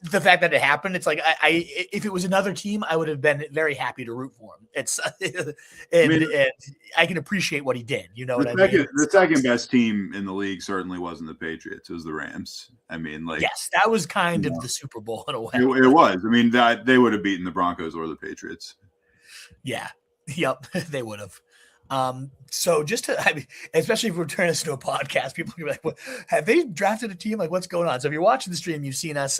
The fact that it happened, it's like if it was another team, I would have been very happy to root for him. It's and I can appreciate what he did. You know what I mean? The second best team in the league certainly wasn't the Patriots; it was the Rams. I mean, like yes, that was kind of the Super Bowl in a way. It was. I mean, that they would have beaten the Broncos or the Patriots. Yeah. Yep. They would have. So just to, I mean, especially if we're turning this into a podcast, people can be like, "What? Have they drafted a team? Like, what's going on?" So if you're watching the stream, you've seen us.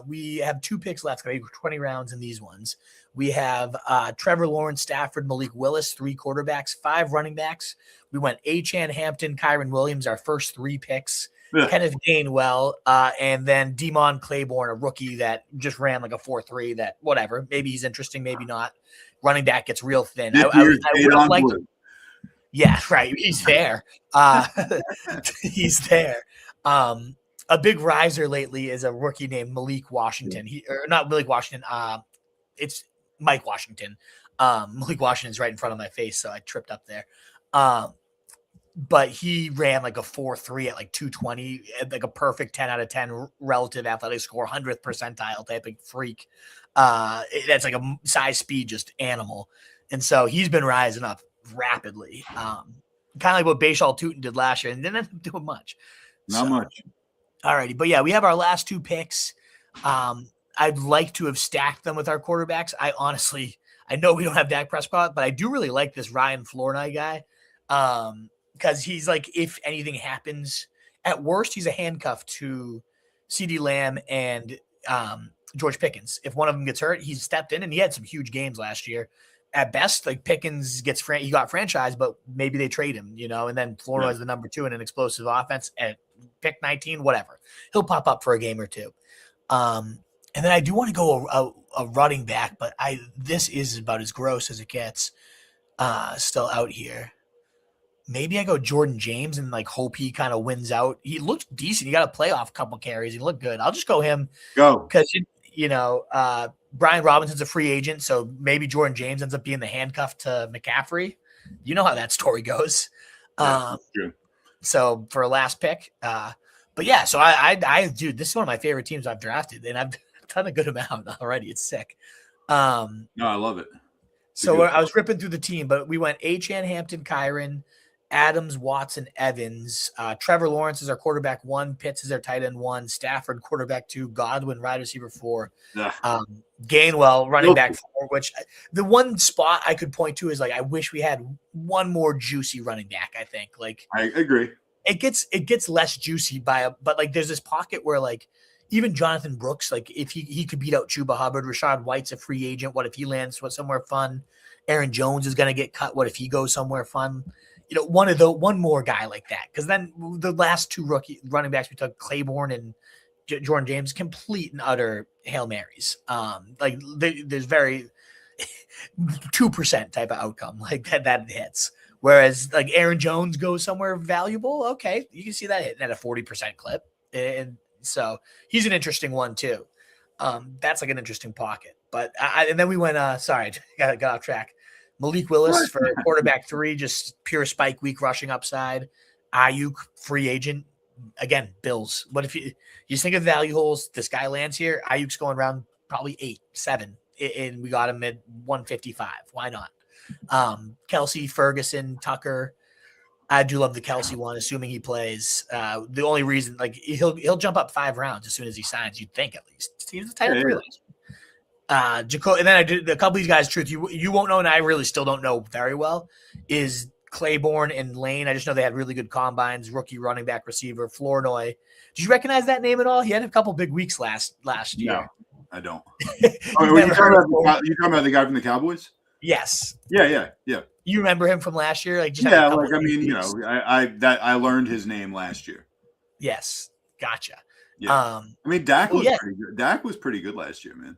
We have 2 picks left. 20 rounds in these ones. We have Trevor Lawrence, Stafford, Malik Willis, 3 quarterbacks, 5 running backs. We went Achane, Hampton, Kyron Williams, our first 3 picks. Yeah. Kenneth Gainwell, and then Demon Claiborne, a rookie that just ran like a 4.3. That whatever, maybe he's interesting, maybe not. Running back gets real thin. I would have liked. Yeah, right. He's there. He's there. A big riser lately is a rookie named Malik Washington. Not Malik Washington. It's Mike Washington. Malik Washington's right in front of my face, so I tripped up there. But he ran like a 4.3 at like 220, like a perfect 10 out of 10 relative athletic score, 100th percentile type of freak. That's like a size speed, just animal. And so he's been rising up rapidly. Kind of like what Bashal Tutin did last year and didn't have to do much. Not much. All righty. But yeah, we have our last 2 picks. I'd like to have stacked them with our quarterbacks. I know we don't have Dak Prescott, but I do really like this Ryan Flournoy guy. Because he's like, if anything happens, at worst, he's a handcuff to CeeDee Lamb and George Pickens. If one of them gets hurt, he's stepped in, and he had some huge games last year. At best, like Pickens he got franchised, but maybe they trade him, you know, and then Flournoy is the number 2 in an explosive offense at pick 19, whatever. He'll pop up for a game or 2. And then I do want to go a running back, but this is about as gross as it gets still out here. Maybe I go Jordan James and like hope he kind of wins out. He looked decent. He got a playoff couple carries. He looked good. I'll just go him. Go. Because, Brian Robinson's a free agent, so maybe Jordan James ends up being the handcuff to McCaffrey. You know how that story goes. So for a last pick. But yeah, so dude, this is one of my favorite teams I've drafted, and I've done a good amount already. It's sick. No, I love it. So I was ripping through the team, but we went Achane, Hampton, Kyron, Adams, Watson, Evans. Trevor Lawrence is our quarterback 1. Pitts is our tight end 1. Stafford, quarterback 2. Godwin, wide receiver 4. Gainwell, running back 4, which the one spot I could point to is like, I wish we had one more juicy running back, I think. Like, I agree. It gets less juicy but like there's this pocket where like even Jonathan Brooks, like if he could beat out Chuba Hubbard, Rashad White's a free agent. What if he lands somewhere fun? Aaron Jones is going to get cut. What if he goes somewhere fun? You know, one more guy like that. Because then the last 2 rookie running backs we took, Claiborne and Jordan James, complete and utter Hail Marys. There's very 2% type of outcome like that hits. Whereas like Aaron Jones goes somewhere valuable. Okay, you can see that hitting at a 40% clip. And so he's an interesting one too. That's like an interesting pocket. But and then we went, sorry, got off track. Malik Willis for quarterback 3, just pure spike week rushing upside. Ayuk, free agent, again, Bills. What if you just think of value holes? This guy lands here. Ayuk's going around probably 8, 7, and we got him at 155. Why not? Kelsey, Ferguson, Tucker. I do love the Kelsey one, assuming he plays. The only reason, like he'll jump up 5 rounds as soon as he signs. You'd think at least. He was the tight end for Jacob, and then I did a couple of these guys. Truth, you won't know, and I really still don't know very well. Is Claiborne and Lane? I just know they had really good combines. Rookie running back, receiver, Flournoy. Did you recognize that name at all? He had a couple big weeks last year. No, I don't. Are you talking about the guy from the Cowboys? Yes. Yeah. You remember him from last year? Like, I learned his name last year. Yes, gotcha. Yeah. Dak was pretty good. Dak was pretty good last year, man.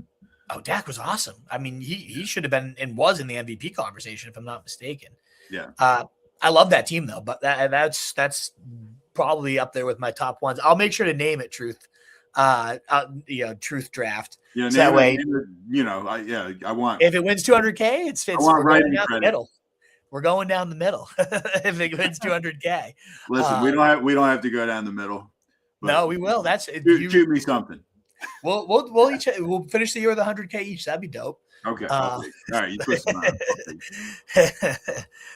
Oh, Dak was awesome. I mean, he should have been and was in the MVP conversation, if I'm not mistaken. Yeah. I love that team though, but that's probably up there with my top ones. I'll make sure to name it Truth. Truth draft. Yeah, so that way, I want. If it wins 200K, it's we're going down the middle. We're going down the middle. If it wins 200K. Listen, we don't have to go down the middle. No, we will. That's shoot me something. We'll finish the year with 100K each. That'd be dope. Okay. All right. You twist them out.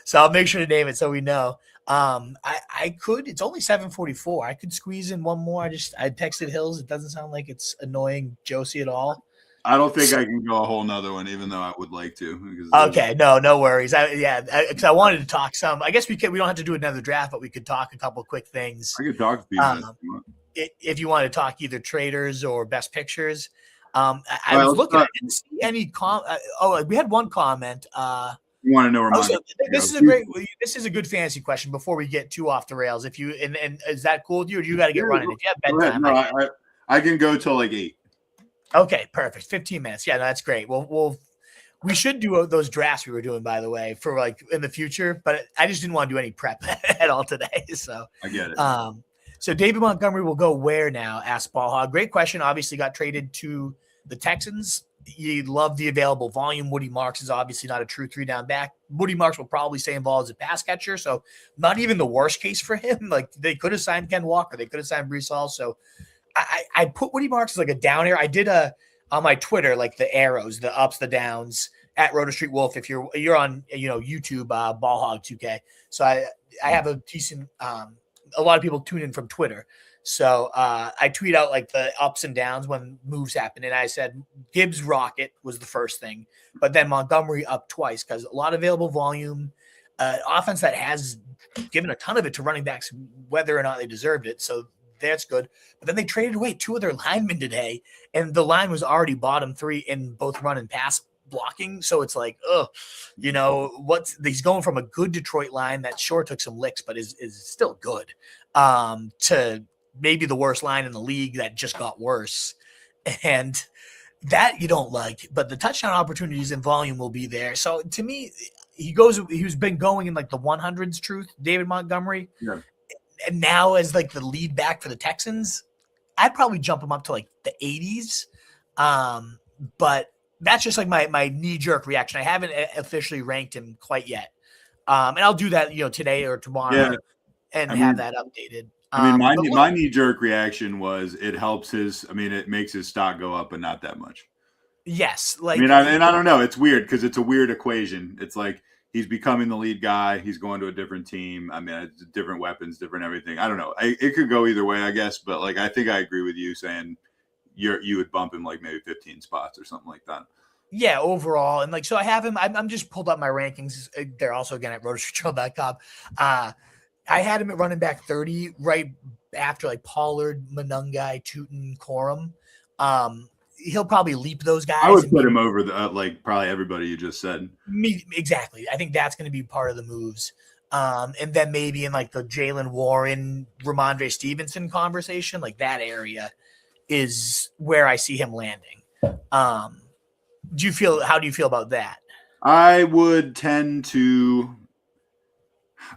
So I'll make sure to name it so we know. I could. It's only 7:44. I could squeeze in one more. I texted Hills. It doesn't sound like it's annoying Josie at all. I don't think I can go a whole nother one, even though I would like to. Okay, no worries. Because I wanted to talk some. I guess we don't have to do another draft, but we could talk a couple quick things. I could talk to you. If you want to talk either traders or best pictures. I was looking. I didn't see any we had one comment. You want to know where this is a good fantasy question before we get too off the rails. If you and is that cool with you, or do you got to get running? If you have bedtime, I can go till like 8. Okay, perfect. 15 minutes. Yeah, no, that's great. We should do those drafts we were doing, by the way, for like in the future. But I just didn't want to do any prep at all today. So I get it. So David Montgomery will go where now? Asked Ballhog. Great question. Obviously got traded to the Texans. You love the available volume. Woody Marks is obviously not a true 3-down back. Woody Marks will probably stay involved as a pass catcher. So not even the worst case for him. Like they could have signed Ken Walker. They could have signed Brees Hall. So I put Woody Marks as like a down air. I did on my Twitter, like the arrows, the ups, the downs at Roto Street Wolf. If you're on, YouTube, Ballhog 2K. So I have a decent, a lot of people tune in from Twitter. So I tweet out like the ups and downs when moves happen. And I said Gibbs rocket was the first thing, but then Montgomery up twice because a lot of available volume, offense that has given a ton of it to running backs, whether or not they deserved it. So that's good. But then they traded away 2 of their linemen today, and the line was already bottom 3 in both run and pass blocking. So it's like, he's going from a good Detroit line that sure took some licks, but is still good, to maybe the worst line in the league that just got worse. And that you don't like, but the touchdown opportunities and volume will be there. So to me, he's been going in like the 100s, Truth, David Montgomery. Yeah. And now as like the lead back for the Texans, I'd probably jump him up to like the 80s. But that's just like my knee-jerk reaction. I haven't officially ranked him quite yet. And I'll do that, today or tomorrow and have that updated. My knee-jerk reaction was it helps it makes his stock go up, but not that much. Yes. I don't know. It's weird because it's a weird equation. It's like he's becoming the lead guy. He's going to a different team. It's different weapons, different everything. I don't know. It could go either way, I guess. But like, I think I agree with you saying you would bump him like maybe 15 spots or something like that. Yeah, overall. And like, so I have him. I'm just pulled up my rankings. They're also again at rotostreetjournal.com. I had him at running back 30 right after like Pollard, Monungai, Tootin, Corum. He'll probably leap those guys. I would put him over probably everybody you just said. Exactly. I think that's going to be part of the moves. And then maybe in like the Jalen Warren, Ramondre Stevenson conversation, like that area is where I see him landing. How do you feel about that? I would tend to.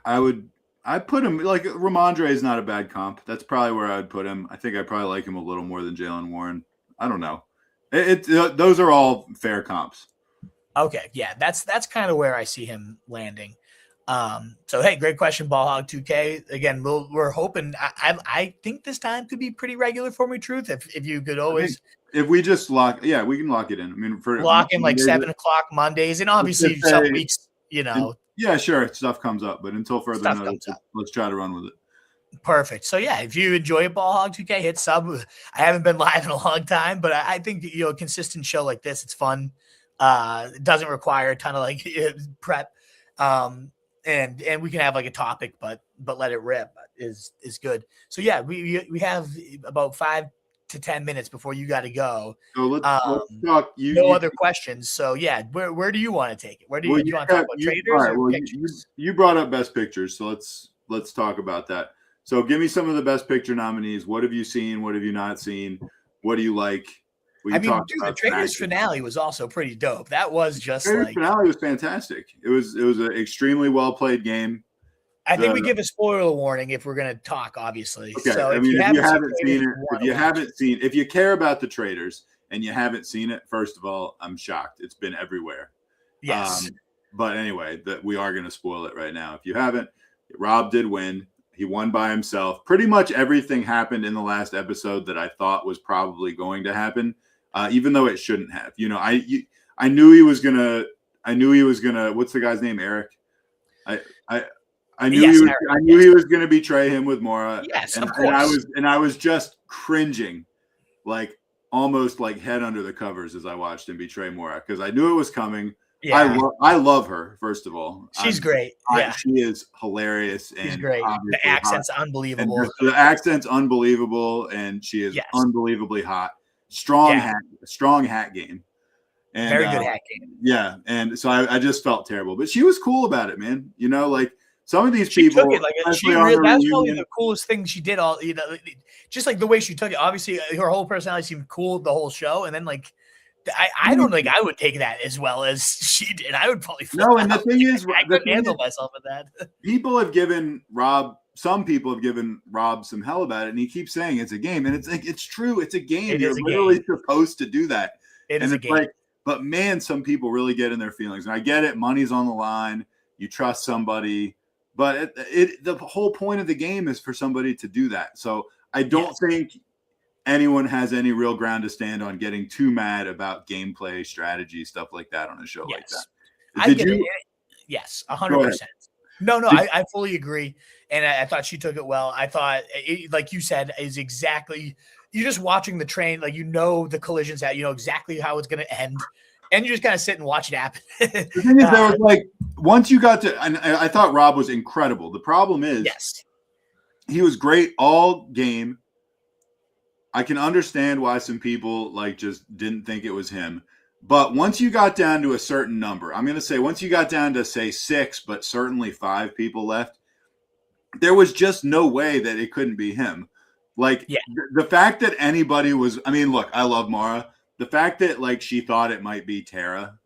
I put him like Ramondre is not a bad comp. That's probably where I would put him. I think I probably like him a little more than Jalen Warren. I don't know. Those are all fair comps. Okay, yeah, that's kind of where I see him landing. So hey, great question, Ballhog 2K. Again, we're hoping. I think this time could be pretty regular for me. Truth, if you could always if we just lock, yeah, we can lock it in. I mean, for lock in like 7 o'clock Mondays, and obviously some weeks, yeah, sure, stuff comes up, but until further notice, let's try to run with it. Perfect. So yeah, if you enjoy it, Ballhog 2K, hit sub. I haven't been live in a long time, but I think a consistent show like this, it's fun. It doesn't require a ton of like prep. And we can have like a topic, but let it rip is good. So yeah, we have about 5 to 10 minutes before you got to go. So let's talk. No other questions. So yeah, where do you want to take it? Where do you want to talk about traders or pictures? You brought up best pictures, so let's talk about that. So give me some of the best picture nominees. What have you seen? What have you not seen? What do you like? The Traders finale was also pretty dope. That was just Traders finale was fantastic. It was an extremely well played game. I think we give a spoiler warning if we're going to talk, obviously. Okay. So if you haven't seen it, if you care about the Traders and you haven't seen it, first of all, I'm shocked. It's been everywhere. Yes. But anyway, that we are going to spoil it right now. If you haven't, Rob did win. He won by himself. Pretty much everything happened in the last episode that I thought was probably going to happen, even though it shouldn't have. I knew he was gonna. What's the guy's name? Eric. I knew he was gonna betray him with Mora. Yes, of course. And I was just cringing, like almost like head under the covers as I watched him betray Mora because I knew it was coming. Yeah. I love her, first of all. She's great. She is hilarious. She's great. The accent's unbelievable. The accent's unbelievable, and she is unbelievably hot. Strong hat game. And, very good hat game. Yeah, and so I just felt terrible. But she was cool about it, man. Like some of these people took it like that's probably the coolest thing she did just like the way she took it. Obviously, her whole personality seemed cool the whole show, and then like I don't think I would take that as well as she did. I would probably and the thing is, I couldn't handle myself with that. Some people have given Rob some hell about it, and he keeps saying it's a game, and it's like it's true, it's a game. You're literally supposed to do that. It is a game. But man, some people really get in their feelings, and I get it. Money's on the line. You trust somebody, but the whole point of the game is for somebody to do that. So I don't think anyone has any real ground to stand on getting too mad about gameplay, strategy, stuff like that on a show like that. I get it. Yes, 100%. No, I fully agree. And I thought she took it well. I thought, like you said, is exactly you're just watching the train, like the collisions that exactly how it's going to end, and you just kind of sit and watch it happen. The thing is, there was like once you got to, and I thought Rob was incredible. The problem is, he was great all game. I can understand why some people just didn't think it was him. But once you got down to a certain number, I'm going to say once you got down to say 6, but certainly 5 people left, there was just no way that it couldn't be him. The fact that anybody was, look, I love Mara. The fact that she thought it might be Tara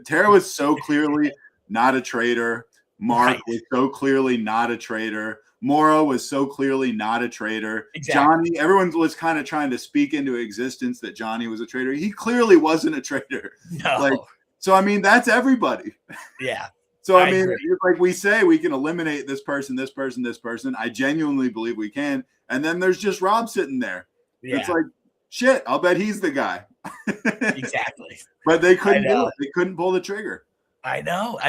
Tara was so clearly not a traitor. Mark was so clearly not a traitor. Mora was so clearly not a traitor. Exactly. Johnny, everyone was kind of trying to speak into existence that Johnny was a traitor. He clearly wasn't a traitor. No. That's everybody. Yeah. So, like we say, we can eliminate this person, this person, this person. I genuinely believe we can. And then there's just Rob sitting there. Yeah. It's like, shit, I'll bet he's the guy. Exactly. But they couldn't do it. They couldn't pull the trigger. I know.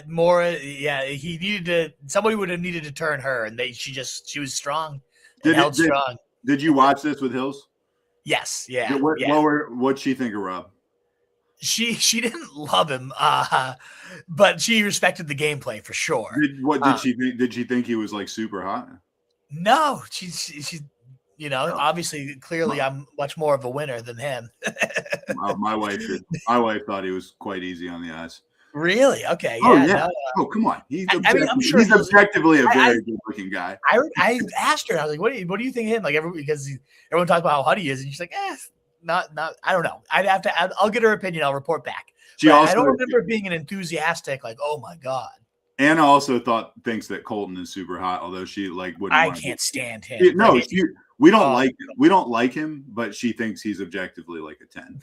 Mora. Yeah, he needed to. Somebody would have needed to turn her, and she was strong. Held strong. Did you watch this with Hills? Yes. Yeah. What'd she think of Rob? She didn't love him, but she respected the gameplay for sure. What did she think? Did she think he was super hot? No, she's obviously, clearly, I'm much more of a winner than him. My wife did. My wife thought he was quite easy on the eyes. Really? Okay. Oh, yeah. No, come on. He's objectively a very good-looking guy. I asked her. I was like, "What do you think of him?" Because everyone talks about how hot he is, and she's like, not. I don't know. I'll get her opinion. I'll report back. I don't remember being an enthusiastic, oh my god. Anna also thinks that Colton is super hot, although she wouldn't. I can't stand him. We don't like him, but she thinks he's objectively like a 10.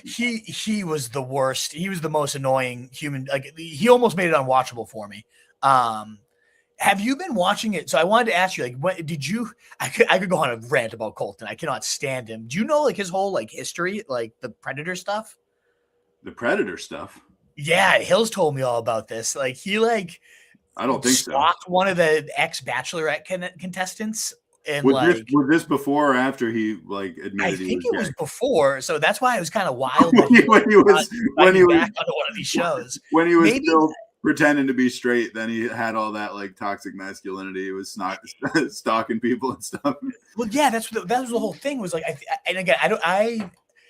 He was the worst. He was the most annoying human. Like he almost made it unwatchable for me. Have you been watching it? So I wanted to ask you, like, what did you? I could go on a rant about Colton. I cannot stand him. Do you know like his whole like history, like the Predator stuff? The Predator stuff. Yeah, Hills told me all about this. Like he like I don't think so. Stalked one of the ex-Bachelorette contestants. And was this before or after he like admitted? I think it was before, so that's why it was kind of wild when he was back onto one of these shows. When he was still pretending to be straight, then he had all that like toxic masculinity. He was not stalking people and stuff. Well, yeah, that was the whole thing. Was like, and again,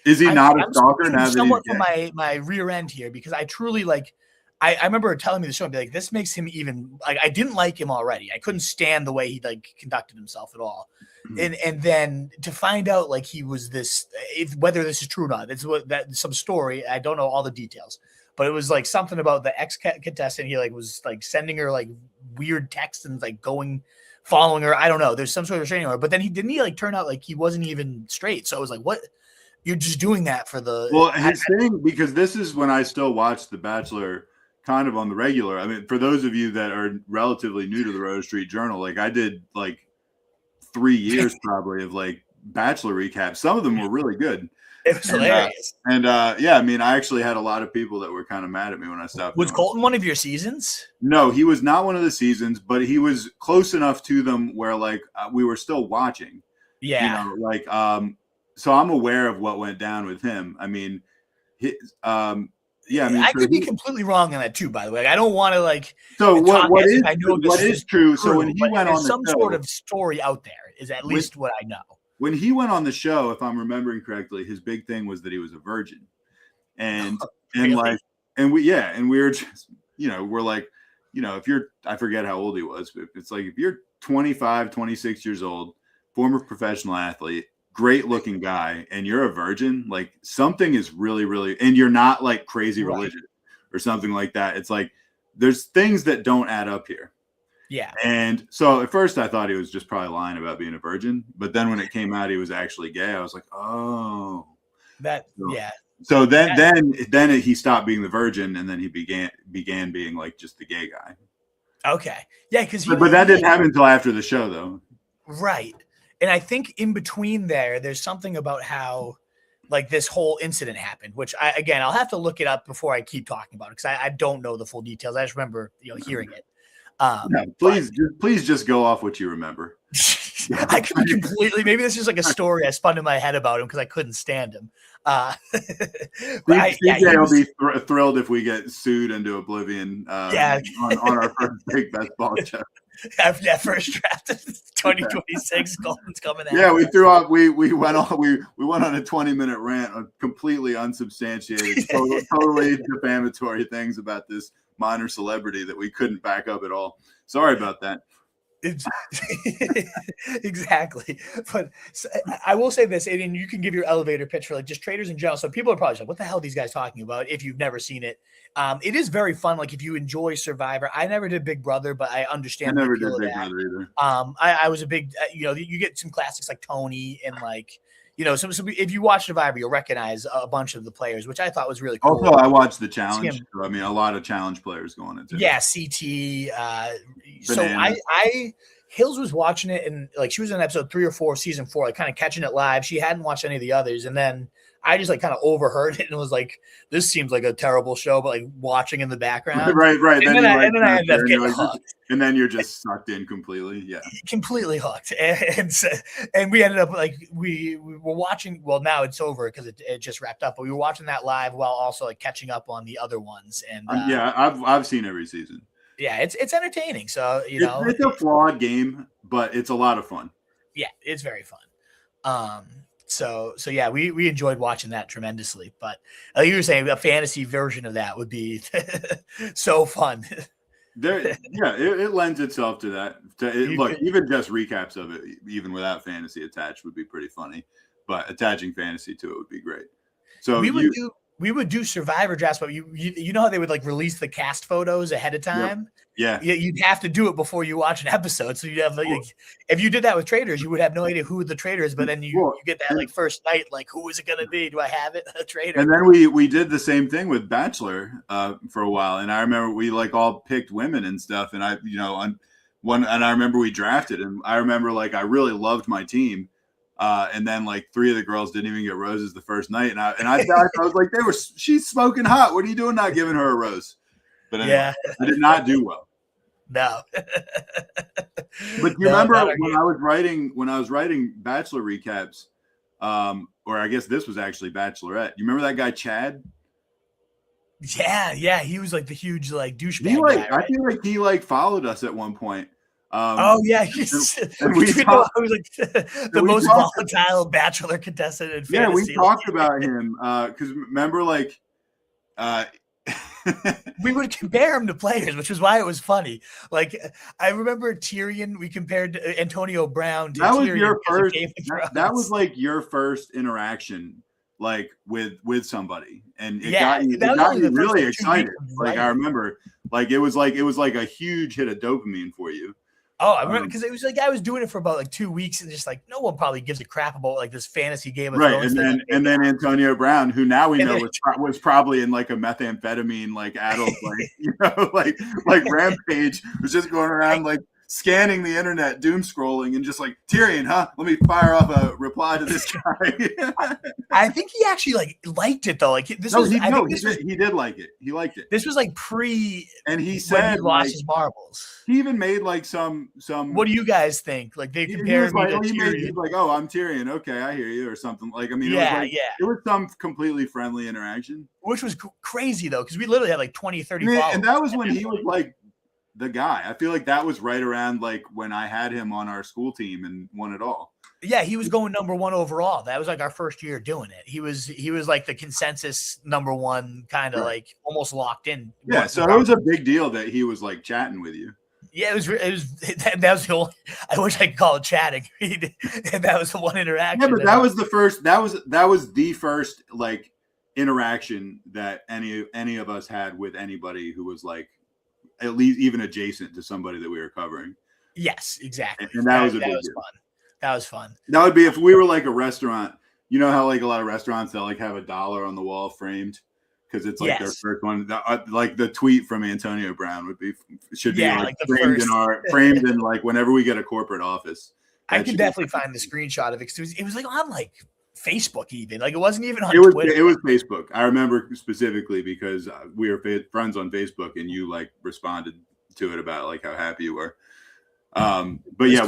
Is he not a stalker now? Somewhat from my rear end here, because I truly like. I remember telling me the show and be like, this makes him even like I didn't like him already. I couldn't stand the way he like conducted himself at all. Mm-hmm. And then to find out like he was this, whether this is true or not, it's some story. I don't know all the details, but it was like something about the ex contestant. He like was like sending her like weird texts and like following her. I don't know. There's some sort of restraining order, but then didn't he like turn out like he wasn't even straight. So I was like, what? You're just doing that for the his thing, because this is when I still watch The Bachelor kind of on the regular. I mean, for those of you that are relatively new to the Rose Street Journal, like I did like 3 years probably of like Bachelor recaps. Some of them were really good. It was hilarious. Yeah, I mean, I actually had a lot of people that were kind of mad at me when I stopped. Was Colton one of your seasons? No, he was not one of the seasons, but he was close enough to them where like we were still watching. Yeah. You know, like so I'm aware of what went down with him. I mean, yeah, I mean, I could be completely wrong on that too. By the way, I don't want to like. So what is true? So when he went on some sort of story out there is at least what I know. When he went on the show, if I'm remembering correctly, his big thing was that he was a virgin, and really? and we were just we're like if you're I forget how old he was, but it's like if you're 25, 26 years old, former professional athlete, great looking guy, and you're a virgin, like something is really, really, and you're not like crazy religious or something like that. It's like there's things that don't add up here. Yeah. And so at first I thought he was just probably lying about being a virgin, but then when it came out he was actually gay, I was like, oh, So then he stopped being the virgin, and then he began being like just the gay guy. Okay. Yeah, because but that didn't happen until after the show, though. Right. And I think in between there's something about how like this whole incident happened, which I'll have to look it up before I keep talking about it, because I don't know the full details. I just remember hearing it. Please just go off what you remember. I could be completely. Maybe this is like a story I spun in my head about him because I couldn't stand him. CJ will be thrilled if we get sued into oblivion. On our first big best ball show. Yeah, first draft of 2026. Colton's coming out. Yeah, we threw out. We went on. We went on a 20-minute rant on completely unsubstantiated, totally defamatory things about this minor celebrity that we couldn't back up at all. Sorry about that. Exactly. But I will say this, and you can give your elevator pitch for like just traders in general. So people are probably like, what the hell are these guys talking about if you've never seen it? It is very fun. Like if you enjoy Survivor, I never did Big Brother, but I understand. I never did Big Brother either. I was a big, you get some classics like Tony and like, so if you watch Survivor, you'll recognize a bunch of the players, which I thought was really cool. Also, I watched the challenge. So, I mean, a lot of challenge players going into it. Yeah, CT. So Hills was watching it, and like she was in episode 3 or 4, season 4, like kind of catching it live. She hadn't watched any of the others, and then I just like kind of overheard it and was like, "This seems like a terrible show," but like watching in the background, right. And then I ended up getting hooked. And then you're just sucked in completely, completely hooked. And we ended up like we were watching. Well, now it's over because it just wrapped up. But we were watching that live while also like catching up on the other ones. And I've seen every season. Yeah, it's entertaining. So it's a flawed game, but it's a lot of fun. Yeah, it's very fun. So yeah, we enjoyed watching that tremendously. But like you were saying, a fantasy version of that would be so fun. It lends itself to that. Look, even just recaps of it, even without fantasy attached, would be pretty funny. But attaching fantasy to it would be great. So we would do Survivor drafts, but you know how they would like release the cast photos ahead of time? Yep. Yeah. You'd have to do it before you watch an episode. So you'd have like, if you did that with traders, you would have no idea who the trader is, but then you get that like first night, like who is it going to be? Do I have it? A trader. And then we did the same thing with Bachelor for a while. And I remember we like all picked women and stuff. And I remember we drafted, and I remember like I really loved my team. And then like 3 of the girls didn't even get roses the first night. And I was like, she's smoking hot. What are you doing not giving her a rose? But anyway, I did not do well. No. But you remember when I was writing Bachelor recaps, or I guess this was actually Bachelorette. You remember that guy Chad? Yeah. He was like the huge like douchebag guy, right? I feel like he like followed us at one point. Yeah, he was like the most volatile Bachelor contestant in fantasy. Yeah, we talked about him because remember, like, we would compare him to players, which was why it was funny. Like, I remember Tyrion. We compared Antonio Tyrion. That was your first. That was like your first interaction, like with somebody, and it got you really excited. Like I remember, like it was like a huge hit of dopamine for you. Oh, I remember because it was like I was doing it for about like 2 weeks, and just like no one probably gives a crap about like this fantasy game. Right, and then Antonio Brown, who now we know was probably in like a methamphetamine like adult like rampage, was just going around like scanning the internet, doom scrolling, and just like Tyrion, huh? Let me fire off a reply to this guy. I think he actually liked it though. Like he did like it. He liked it. This was like pre, and he said he lost his marbles. He even made like some. What do you guys think? Like they compared me to Tyrion. He's like, oh, I'm Tyrion. Okay, I hear you, or something. Like I mean, it was some completely friendly interaction, which was crazy though, because we literally had like 20, 30 followers. And that was when he was like the guy. I feel like that was right around like when I had him on our school team and won it all. Yeah, he was going number 1 overall. That was like our first year doing it. He was like the consensus number 1, kind of like almost locked in. Yeah, so it was a big deal that he was like chatting with you. Yeah, it was that was the only. I wish I could call it chatting. That was the one interaction. Yeah, but that was the first. That was the first like interaction that any of us had with anybody who was like at least even adjacent to somebody that we were covering. Yes, exactly. And that was fun. That was fun. That would be if we were like a restaurant. You know how like a lot of restaurants they'll like have $1 on the wall framed because it's like their first one. Like the tweet from Antonio Brown should be like framed in like whenever we get a corporate office. I can definitely find the screenshot of it because it was like on like Facebook even. Like it wasn't even on Twitter. It was Facebook. I remember specifically because we were friends on Facebook and you like responded to it about like how happy you were. But yeah,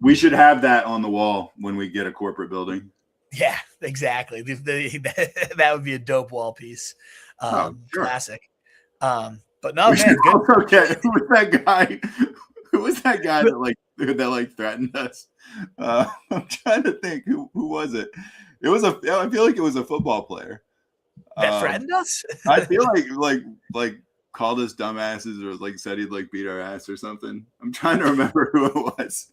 we should have that on the wall when we get a corporate building. Yeah, exactly. That would be a dope wall piece. Sure. Classic. But no, man, good. Okay, who was that guy? Who was that guy that threatened us? I'm trying to think. Who was it? I feel like it was a football player that threatened us. I feel like called us dumbasses or like said he'd like beat our ass or something. I'm trying to remember who it was.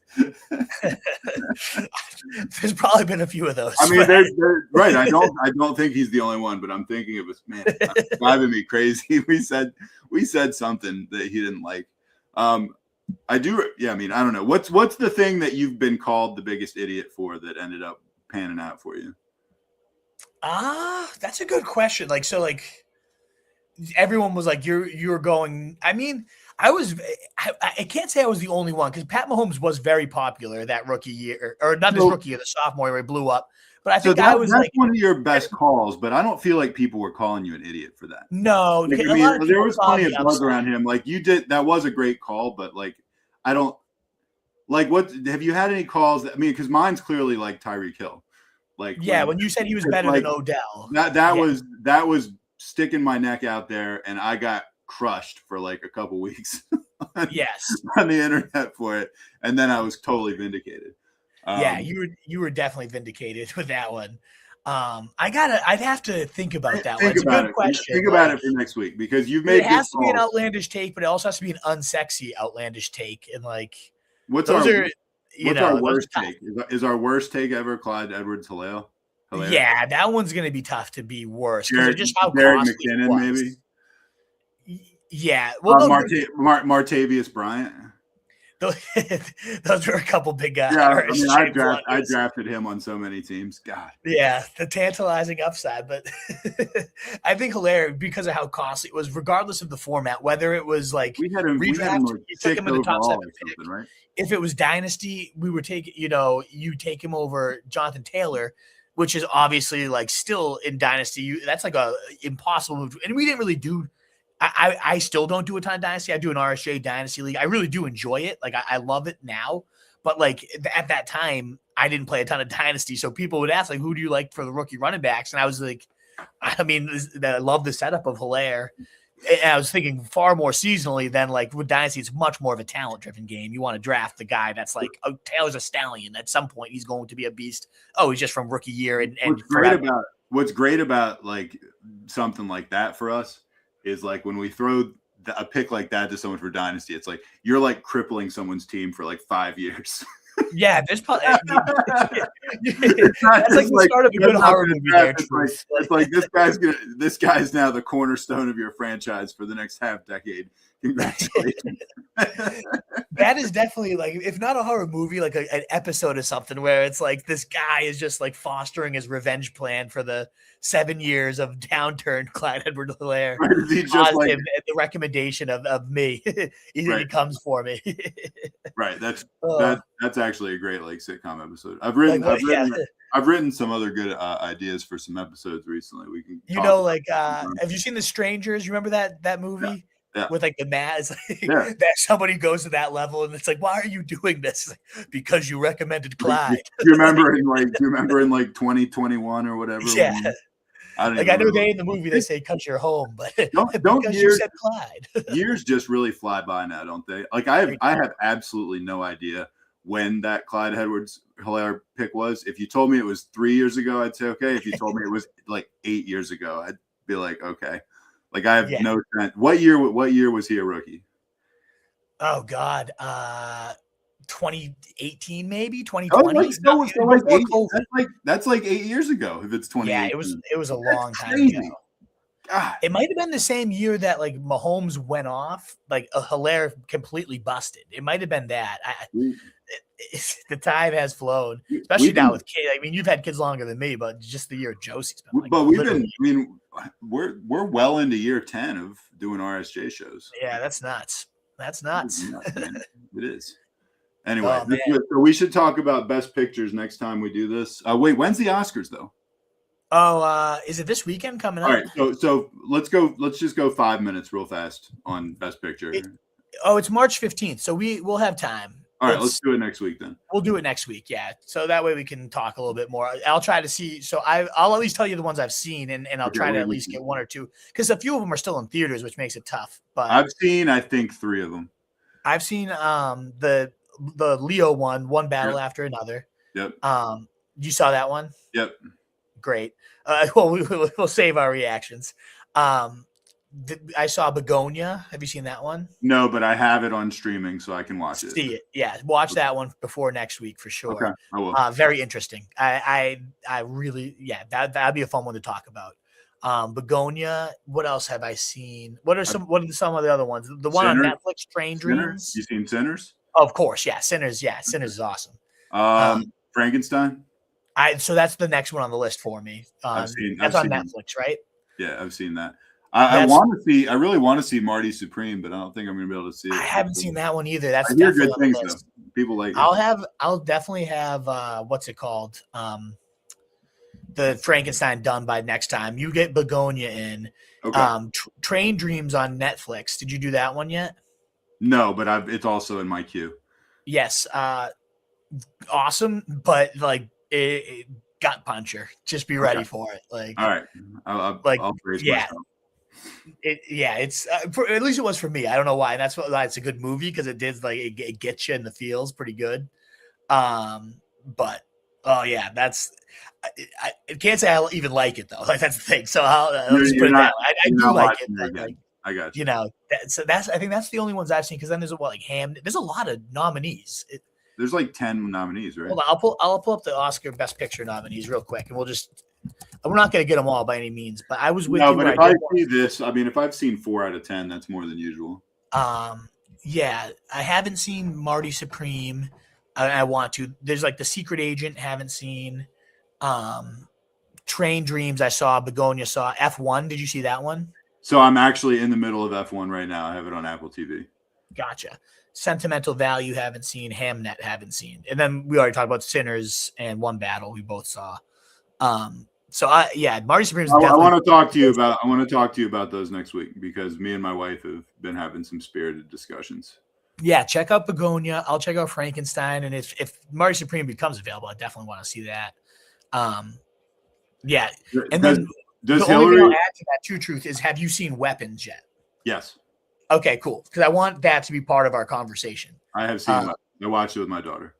There's probably been a few of those. I mean, there's right. I don't think he's the only one, but I'm thinking it was it's driving me crazy. We said something that he didn't like. I do. Yeah. I mean, I don't know. What's the thing that you've been called the biggest idiot for that ended up panning out for you? That's a good question. Like, so like everyone was like, you're going, I mean, I can't say I was the only one because Pat Mahomes was very popular that rookie year, or not this rookie year, the sophomore year, he blew up. But I think that's like one of your best calls, but I don't feel like people were calling you an idiot for that. No, like, I mean, there was plenty of buzz around him. Like you did, that was a great call, but like I don't like what have you had any calls? I mean, because mine's clearly like Tyreek Hill. Like when you said he was better than Odell. That was sticking my neck out there, and I got crushed for like a couple weeks. on the internet for it, and then I was totally vindicated. You were definitely vindicated with that one. I'd have to think about that one. It's a good question. Think about it for next week because you've made. It has to be an outlandish take, but it also has to be an unsexy outlandish take. And like, what's our worst take? Is our worst take ever Clyde Edwards-Helaire? Hilaire? Yeah, that one's going to be tough to be worse because of just how Jared costly it McKinnon, was. maybe. Yeah, well, no, Martavius Bryant. those were a couple big Yeah, I mean, I blunders. drafted him on so many teams. God. Yeah, the tantalizing upside, but I think hilarious because of how costly it was, regardless of the format, whether it was like We had him redraft, like you took him sixth in the top overall 7 or something, pick. right? If it was dynasty, we would take, you take him over Jonathan Taylor, which is obviously like still in dynasty. That's like a impossible move. And we didn't really do. I still don't do a ton of dynasty. I do an RSJ dynasty league. I really do enjoy it. Like I love it now, but like at that time, I didn't play a ton of dynasty. So people would ask like, who do you like for the rookie running backs? And I was like, I mean, I love the setup of Hilaire. And I was thinking far more seasonally than like with dynasty. It's much more of a talent-driven game. You want to draft the guy that's like, oh, Taylor's a stallion. At some point, he's going to be a beast. Oh, he's just from rookie year and what's great about like something like that for us is like when we throw a pick like that to someone for dynasty, it's like you're like crippling someone's team for like 5 years. Yeah, there's probably that's like the start of a good horror movie. There, it's like this guy's now the cornerstone of your franchise for the next half decade. Congratulations. That is definitely like, if not a horror movie, like an episode or something where it's like this guy is just like fostering his revenge plan for the 7 years of downturn Clyde Edwards-Helaire. He just like the recommendation of me. He comes for me. Right. That's actually a great like sitcom episode. I've written some other good ideas for some episodes recently. We can have you seen The Strangers? You remember that movie? Yeah. With like the Matt, that somebody goes to that level and it's like, why are you doing this? Like, because you recommended Clyde. Do you remember in like 2021 or whatever? Yeah. I know they in the movie they say because you're home, but don't because years, you said Clyde. Years just really fly by now, don't they? Like I have absolutely no idea when that Clyde Edwards-Helaire pick was. If you told me it was 3 years ago, I'd say okay. If you told me it was like 8 years ago, I'd be like, okay. Like I have no sense. What year was he a rookie? Oh God, 2018 maybe 2020. That's like 8 years ago. If it's 20, yeah, it was a long time ago. God. It might have been the same year that like Mahomes went off, like a Hilaire completely busted. It might have been that. The time has flown, especially now with kids. I mean, you've had kids longer than me, but just the year Josie's been. Like, but we're well into year 10 of doing RSJ shows. Yeah, that's nuts. That's nuts. It is. Anyway, so we should talk about best pictures next time we do this. Wait, when's the Oscars though? Oh, is it this weekend coming up? All right, so let's go. Let's just go 5 minutes real fast on best picture. It's March 15th, so we'll have time. All right, let's do it next week then. We'll do it next week, yeah. So that way we can talk a little bit more. I'll try to see. So I'll at least tell you the ones I've seen, and I'll try to at least get one or two, because a few of them are still in theaters, which makes it tough. But I've seen, I think, 3 of them. I've seen the Leo one battle after another. Yep. You saw that one? Yep. Great. Well, we'll save our reactions. I saw Begonia. Have you seen that one? No, but I have it on streaming, so I can watch it. See it. Yeah, watch that one before next week for sure. Okay, I will. Very interesting. I really, that'd be a fun one to talk about. Begonia. What else have I seen? What are some of the other ones? The one on Netflix, Train Dreams. You seen Sinners? Of course, yeah. Sinners. Yeah, Sinners is awesome. Frankenstein. So that's the next one on the list for me. That's on Netflix, right? Yeah, I've seen that. I really want to see Marty Supreme, but I don't think I'm going to be able to see it. I haven't seen that one either. That's good things though. People like it. I'll definitely have what's it called? The Frankenstein done by next time. You get Begonia in. Okay. Train Dreams on Netflix. Did you do that one yet? No, but it's also in my queue. Yes. Awesome, but like it gut puncher. Just be ready for it. Like, all right. I'll brace myself. It's at least it was for me. I don't know why. That's why it's a good movie, because it did like it gets you in the feels pretty good. But that's I can't say I even like it though. Like that's the thing. So I'll just put it down. I do like it. Like, I got you. You know, I think that's the only ones I've seen, because then there's Ham. There's a lot of nominees. there's like 10 nominees, right? Hold on, I'll pull up the Oscar Best Picture nominees real quick, and we're not going to get them all by any means, but I was with you. But if I see this, I mean, if I've seen 4 out of 10, that's more than usual. Yeah, I haven't seen Marty Supreme. I want to. There's like The Secret Agent, haven't seen. Train Dreams, I saw. Begonia saw. F1, did you see that one? So I'm actually in the middle of F1 right now. I have it on Apple TV. Gotcha. Sentimental Value, haven't seen. Hamnet, haven't seen. And then we already talked about Sinners and One Battle, we both saw. Marty Supreme. I want to talk to you about. I want to talk to you about those next week because me and my wife have been having some spirited discussions. Yeah, check out Begonia. I'll check out Frankenstein, and if Marty Supreme becomes available, I definitely want to see that. Yeah, and then does the Hillary only thing I'll add to that, True Truth, is have you seen Weapons yet? Yes. Okay, cool. Because I want that to be part of our conversation. I have seen Weapons. I watched it with my daughter.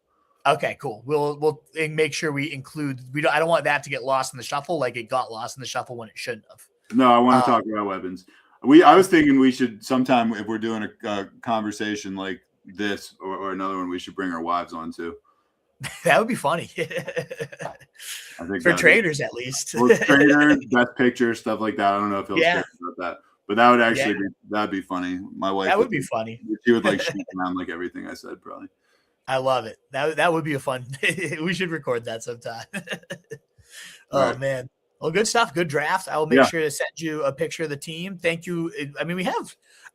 Okay, cool. We'll make sure we include. I don't want that to get lost in the shuffle, like it got lost in the shuffle when it shouldn't have. No, I want to talk about Weapons. I was thinking we should sometime, if we're doing a conversation like this or another one, we should bring our wives on too. That would be funny. I think for traders at least. Well, traders, Best Picture, stuff like that. I don't know if he'll care about that, but that would actually that'd be funny. My wife. That would be funny. She would like shoot around like everything I said, probably. I love it. That would be a fun. We should record that sometime. Oh man. Well, good stuff. Good draft. I will make sure to send you a picture of the team. Thank you. I mean,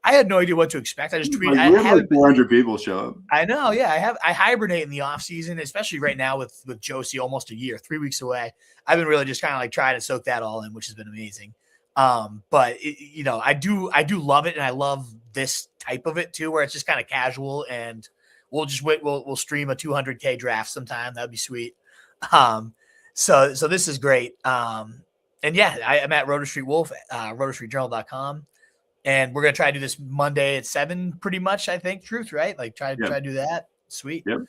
I had no idea what to expect. I just tweeted. We have like 400 people show up. I know. Yeah, I hibernate in the off season, especially right now with Josie almost a year, 3 weeks away. I've been really just kind of like trying to soak that all in, which has been amazing. But I do love it, and I love this type of it too, where it's just kind of casual, and we'll just wait. We'll stream a 200K draft sometime. That'd be sweet. So this is great. And yeah, I'm at Rotor Street Wolf, rotorstreetjournal.com. And we're going to try to do this Monday at 7 pretty much, I think, Truth, right? Like try to do that. Sweet. Yep.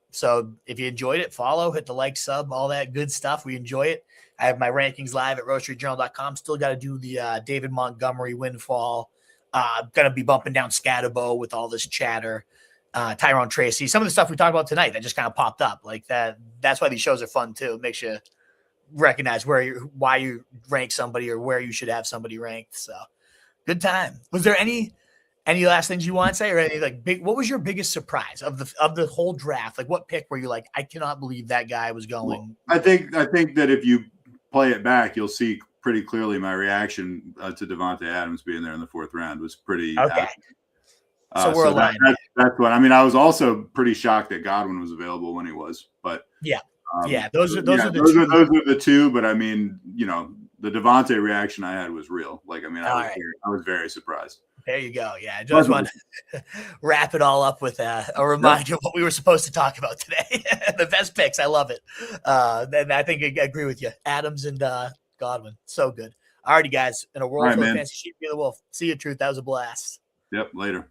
So if you enjoyed it, follow, hit the like, sub, all that good stuff. We enjoy it. I have my rankings live at rotorstreetjournal.com. Still got to do the David Montgomery windfall. Going to be bumping down Scatterbo with all this chatter. Tyrone Tracy, some of the stuff we talked about tonight that just kind of popped up like that. That's why these shows are fun too. It makes you recognize why you rank somebody or where you should have somebody ranked. So good time. Was there any last things you want to say or any like big, what was your biggest surprise of the whole draft? Like what pick were you like, I cannot believe that guy was going? Well, I think that if you play it back, you'll see pretty clearly my reaction to Devontae Adams being there in the 4th round was pretty okay. So we're aligned. That's what I mean. I was also pretty shocked that Godwin was available when he was, but those are the two. But I mean, the Devontae reaction I had was real. Like, I mean, I was very surprised. There you go. Yeah, I just want to wrap it all up with a reminder of what we were supposed to talk about today. The best picks. I love it. And I think I agree with you. Adams and Godwin. So good. Alrighty, guys. In a world full of fancy sheep, be the wolf. See you, Truth. That was a blast. Yep. Later.